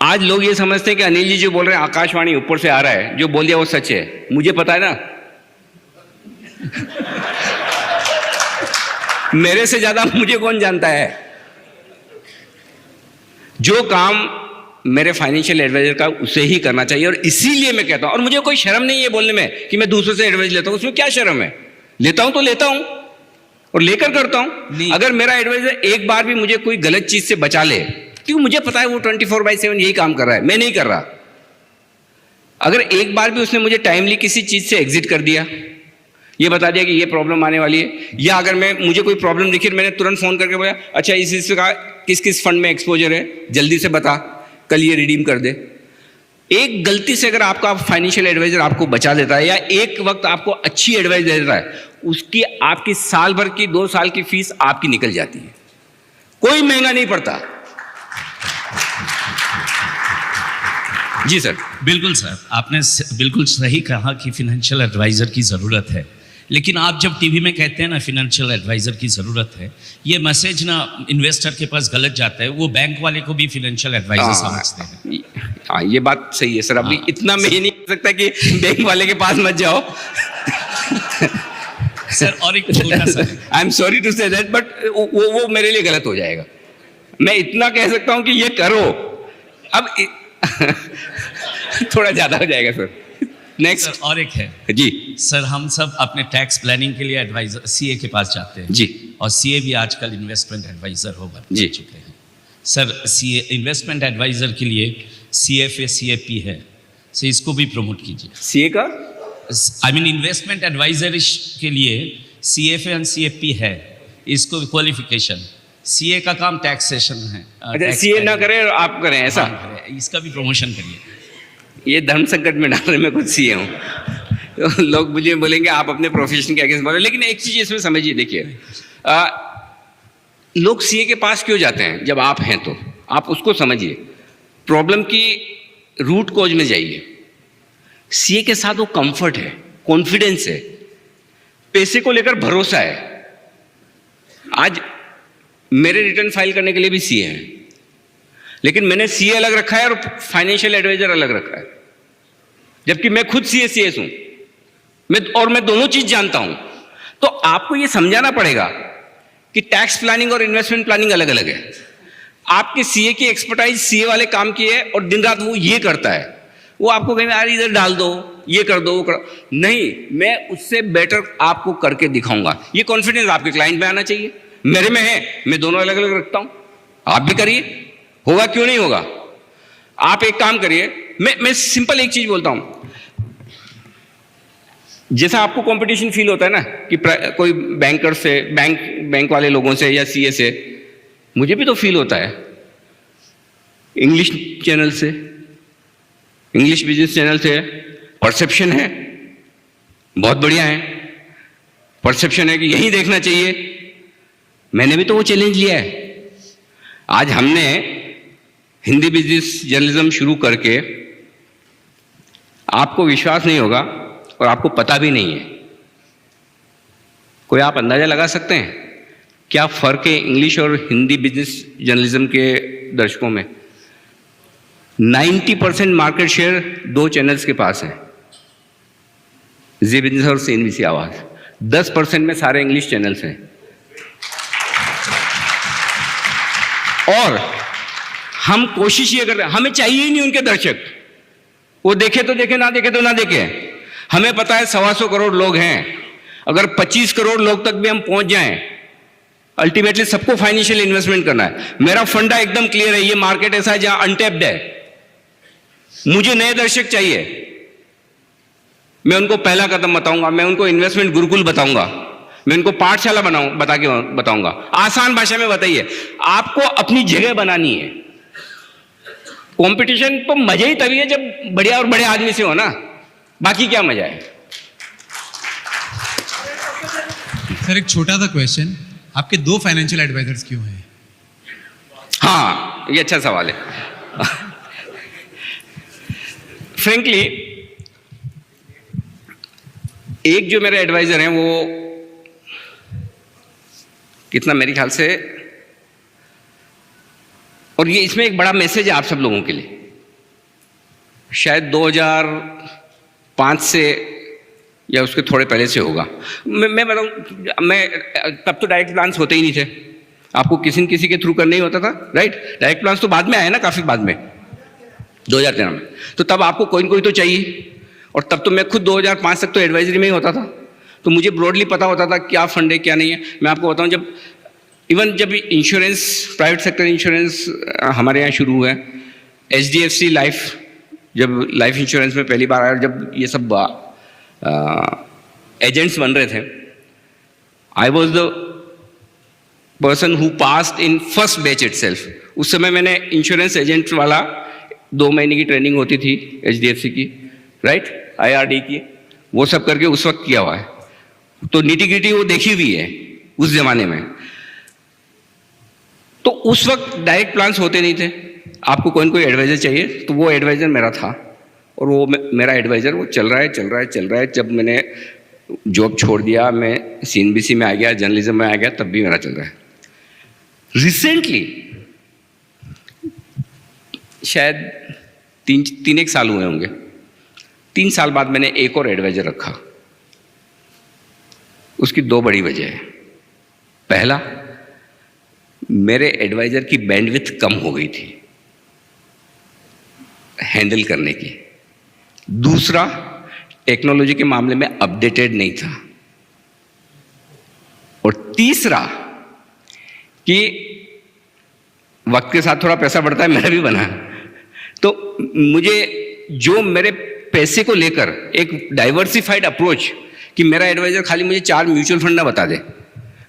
आज लोग ये समझते हैं कि अनिल जी जो बोल रहे हैं आकाशवाणी ऊपर से आ रहा है, जो बोल दिया वो सच है। मुझे पता है ना, मेरे से ज्यादा मुझे कौन जानता है। जो काम मेरे फाइनेंशियल एडवाइजर का उसे ही करना चाहिए, और इसीलिए मैं कहता हूं, और मुझे कोई शर्म नहीं है बोलने में कि मैं दूसरों से एडवाइस लेता हूं। उसमें क्या शर्म है? लेता हूं तो लेता हूं और लेकर करता हूं। अगर मेरा एडवाइजर एक बार भी मुझे कोई गलत चीज से बचा ले, क्योंकि मुझे पता है वो 24/7 यही काम कर रहा है, मैं नहीं कर रहा। अगर एक बार भी उसने मुझे टाइमली किसी चीज से एग्जिट कर दिया, ये बता दिया कि ये प्रॉब्लम आने वाली है, या अगर मुझे कोई प्रॉब्लम दिखी, मैंने तुरंत फोन करके बोला अच्छा इस का किस किस फंड में एक्सपोजर है, जल्दी से बता, कल ये रिडीम कर दे। एक गलती से अगर आपका फाइनेंशियल एडवाइजर आपको बचा देता है, या एक वक्त आपको अच्छी एडवाइस दे देता है, उसकी आपकी साल भर की 2 साल की फीस आपकी निकल जाती है। कोई महंगा नहीं पड़ता। जी सर। बिल्कुल सर, आपने बिल्कुल सही कहा कि फिनेंशियल एडवाइज़र की ज़रूरत है, लेकिन आप जब टीवी में कहते हैं ना फिनेंशियल एडवाइज़र की ज़रूरत है, ये मैसेज ना इन्वेस्टर के पास गलत जाता है, वो बैंक वाले को भी फिनेंशियल एडवाइज़र समझते हैं। हाँ, ये बात सही है सर। अभी इतना मैं ही नहीं कर सकता कि बैंक वाले के पास मत जाओ। सर, और एक छोटा सा, I am sorry to say that, but वो मेरे लिए गलत हो जाएगा। मैं इतना कह सकता हूं कि ये करो, अब थोड़ा ज्यादा हो जाएगा सर। नेक्स्ट। और एक है जी सर, हम सब अपने टैक्स प्लानिंग के लिए एडवाइजर सीए के पास जाते हैं जी, और सीए भी आजकल इन्वेस्टमेंट एडवाइजर हो जी चुके हैं। सर, सीए इन्वेस्टमेंट एडवाइजर के लिए सीएफए सीएपी है, सो इसको भी प्रमोट कीजिए। सीए का आई मीन इन्वेस्टमेंट एडवाइजर के लिए सीएफए एंड सीएपी है, इसको क्वालिफिकेशन। सीए का काम टैक्सेशन है। अच्छा, सीए ना करें और आप करें, ऐसा? इसका भी प्रमोशन करिए। ये धर्म संकट में डाल रहे, मैं खुद सीए हूँ, तो लोग मुझे बोलेंगे आप अपने प्रोफेशन के अगेंस्ट बोल रहे। लेकिन एक चीज इसमें समझिए, देखिए, लोग सीए के पास क्यों जाते हैं? जब आप हैं तो आप उसको समझिए, प्रॉब्लम की रूट कॉज में जाइए। सीए के साथ वो कंफर्ट है, कॉन्फिडेंस है, पैसे को लेकर भरोसा है। आज मेरे रिटर्न फाइल करने के लिए भी सीए हैं, लेकिन मैंने सीए अलग रखा है और फाइनेंशियल एडवाइजर अलग रखा है, जबकि मैं खुद सीएस हूं। मैं दोनों चीज जानता हूं। तो आपको यह समझाना पड़ेगा कि टैक्स प्लानिंग और इन्वेस्टमेंट प्लानिंग अलग अलग है। आपके सीए की एक्सपर्टाइज सीए वाले काम की है, और दिन रात वो ये करता है। वो आपको कहेंगे यार इधर डाल दो, ये कर दो, वो कर, नहीं, मैं उससे बेटर आपको करके दिखाऊंगा। ये कॉन्फिडेंस आपके क्लाइंट में आना चाहिए, मेरे में है। मैं दोनों अलग अलग रखता हूं, आप भी करिए, होगा क्यों नहीं होगा। आप एक काम करिए, मैं सिंपल एक चीज बोलता हूं। जैसा आपको कंपटीशन फील होता है ना कि कोई बैंकर से, बैंक वाले लोगों से या सीए से, मुझे भी तो फील होता है इंग्लिश चैनल से, इंग्लिश बिजनेस चैनल से। परसेप्शन है, बहुत बढ़िया है, परसेप्शन है कि यही देखना चाहिए। मैंने भी तो वो चैलेंज लिया है। आज हमने हिंदी बिजनेस जर्नलिज्म शुरू करके, आपको विश्वास नहीं होगा और आपको पता भी नहीं है, कोई आप अंदाजा लगा सकते हैं क्या फ़र्क है इंग्लिश और हिंदी बिजनेस जर्नलिज्म के दर्शकों में? 90% मार्केट शेयर 2 चैनल्स के पास है, जी बिजनेस और CNBC आवाज़। 10% में सारे इंग्लिश चैनल्स हैं। और हम कोशिश ये करते हैं, हमें चाहिए ही नहीं उनके दर्शक, वो देखे तो देखे, ना देखे तो ना देखे। हमें पता है 125 करोड़ लोग हैं, अगर 25 करोड़ लोग तक भी हम पहुंच जाएं, अल्टीमेटली सबको फाइनेंशियल इन्वेस्टमेंट करना है। मेरा फंडा एकदम क्लियर है, ये मार्केट ऐसा है जहां अनटैप्ड है, मुझे नए दर्शक चाहिए। मैं उनको पहला कदम बताऊंगा, मैं उनको इन्वेस्टमेंट गुरुकुल बताऊंगा, मैं उनको पाठशाला बताऊंगा। आसान भाषा में बताइए, आपको अपनी जगह बनानी है। कंपटीशन तो मजा ही तभी है जब बढ़िया और बड़े आदमी से हो ना, बाकी क्या मजा है। सर एक छोटा सा क्वेश्चन, आपके 2 फाइनेंशियल एडवाइजर्स क्यों हैं? हाँ, ये अच्छा सवाल है। फ्रेंकली, एक जो मेरे एडवाइजर हैं वो कितना, मेरे ख्याल से, और ये इसमें एक बड़ा मैसेज है आप सब लोगों के लिए, शायद 2005 से या उसके थोड़े पहले से होगा। मैं बताऊँ, मैं तब तो डायरेक्ट प्लान्स होते ही नहीं थे, आपको किसी न किसी के थ्रू करना ही होता था, राइट। डायरेक्ट प्लान्स तो बाद में आए ना, काफ़ी बाद में, 2013 में। तो तब आपको कोई न कोई तो चाहिए, और तब तो मैं खुद 2005 तक तो एडवाइजरी में ही होता था, तो मुझे ब्रॉडली पता होता था क्या फंड है क्या नहीं है। मैं आपको बताऊं, जब इंश्योरेंस, प्राइवेट सेक्टर इंश्योरेंस हमारे यहाँ शुरू हुआ है, HDFC लाइफ जब लाइफ इंश्योरेंस में पहली बार आया, जब ये सब एजेंट्स बन रहे थे, I was the person who passed in first batch itself. उस समय मैंने इंश्योरेंस एजेंट वाला 2 महीने की ट्रेनिंग होती थी HDFC की, राइट, IRD की, वो सब करके उस वक्त किया हुआ है, तो नीटी ग्रिटी वो देखी हुई है उस जमाने में। तो उस वक्त डायरेक्ट प्लान्स होते नहीं थे, आपको कोई न कोई एडवाइजर चाहिए, तो वो एडवाइजर मेरा था, और वो मेरा एडवाइजर वो चल रहा है। जब मैंने जॉब छोड़ दिया, मैं CNBC में आ गया, जर्नलिज्म में आ गया, तब भी मेरा चल रहा है। रिसेंटली शायद 3 साल हुए होंगे, 3 साल बाद मैंने एक और एडवाइजर रखा। उसकी 2 बड़ी वजह है। पहला, मेरे एडवाइजर की बैंडविड्थ कम हो गई थी हैंडल करने की। दूसरा, टेक्नोलॉजी के मामले में अपडेटेड नहीं था। और तीसरा कि वक्त के साथ थोड़ा पैसा बढ़ता है, मेरा भी बना। तो मुझे जो मेरे पैसे को लेकर एक डाइवर्सिफाइड अप्रोच, कि मेरा एडवाइजर खाली मुझे 4 म्यूचुअल फंड ना बता दे,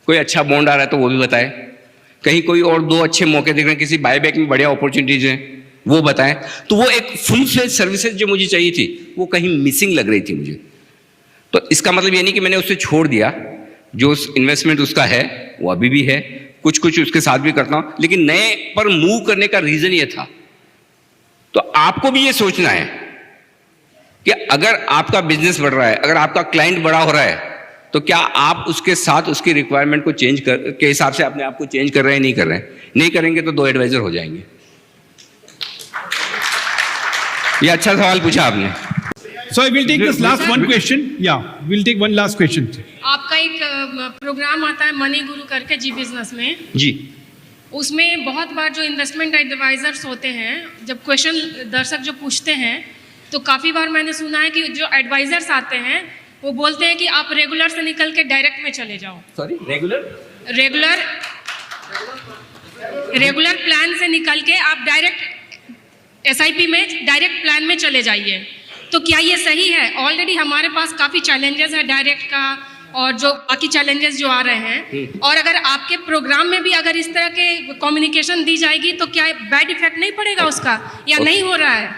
कोई अच्छा बॉन्ड आ रहा है तो वो भी बताए, कहीं कोई और 2 अच्छे मौके दिख रहे हैं, किसी बायबैक में बढ़िया अपॉर्चुनिटीज हैं वो बताएं। तो वो एक फुल फ्लेज सर्विसेज जो मुझे चाहिए थी, वो कहीं मिसिंग लग रही थी मुझे। तो इसका मतलब ये नहीं कि मैंने उससे छोड़ दिया, जो इन्वेस्टमेंट उसका है वो अभी भी है, कुछ उसके साथ भी करता हूँ, लेकिन नए पर मूव करने का रीजन ये था। तो आपको भी ये सोचना है कि अगर आपका बिजनेस बढ़ रहा है, अगर आपका क्लाइंट बड़ा हो रहा है, तो क्या आप उसके साथ उसकी रिक्वायरमेंट को चेंज के हिसाब से अपने आप को चेंज कर रहे हैं, नहीं कर रहे हैं? नहीं करेंगे तो 2 एडवाइजर हो जाएंगे। ये अच्छा सवाल पूछा आपने। So I will take this last one question. Yeah, we'll take one last question. आपका एक प्रोग्राम आता है मनी गुरु करके जी बिजनेस में, जी, उसमें बहुत बार जो इन्वेस्टमेंट एडवाइजर्स होते हैं, जब क्वेश्चन दर्शक जो पूछते हैं, तो काफ़ी बार मैंने सुना है कि जो एडवाइजर्स आते हैं वो बोलते हैं कि आप रेगुलर से निकल के डायरेक्ट में चले जाओ। सॉरी, रेगुलर प्लान से निकल के आप डायरेक्ट SIP में, डायरेक्ट प्लान में चले जाइए। तो क्या ये सही है? ऑलरेडी हमारे पास काफ़ी चैलेंजेस है डायरेक्ट का, और जो बाकी चैलेंजेस जो आ रहे हैं, और अगर आपके प्रोग्राम में भी अगर इस तरह के कम्युनिकेशन दी जाएगी तो क्या बैड इफेक्ट नहीं पड़ेगा उसका, या नहीं हो रहा है?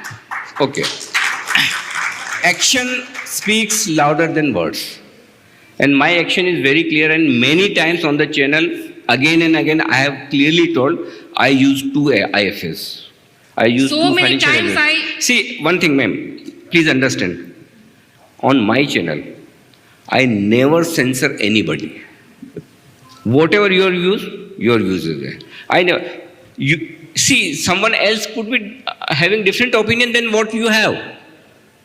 Okay, action speaks louder than words, and my action is very clear, and many times on the channel again and again I have clearly told I use 2 IFS. I use so 2 many financial times advisors. See, one thing ma'am, please understand, on my channel I never censor anybody. Whatever your views is there. I know. You see, someone else could be having different opinion than what you have.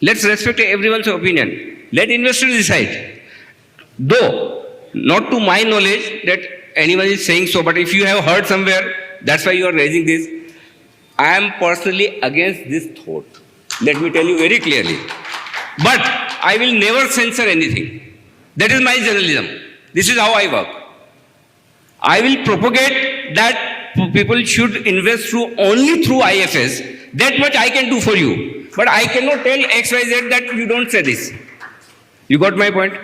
Let's respect everyone's opinion. Let investors decide. Though, not to my knowledge that anyone is saying so, but if you have heard somewhere, that's why you are raising this. I am personally against this thought. Let me tell you very clearly. But I will never censor anything. That is my journalism. This is how I work. I will propagate that people should invest only through IFS. That much I can do for you. But I cannot tell XYZ that you don't say this. You got my point?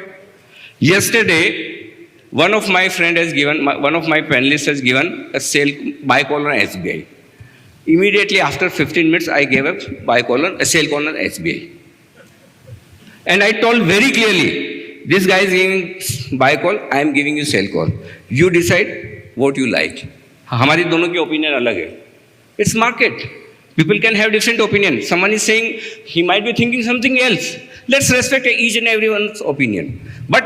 Yesterday, one of my panelists has given a buy call on SBI. Immediately after 15 minutes, I gave a sell call on SBI. And I told very clearly, this guy is giving buy call, I am giving you sell call. You decide what you like. हमारी दोनों की opinion अलग है. It's market. People can have different opinion. Someone is saying he might be thinking something else. Let's respect each and everyone's opinion. But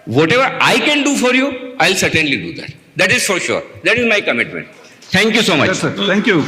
whatever I can do for you, I'll certainly do that. That is for sure. That is my commitment. Thank you so much. Yes, sir. Thank you.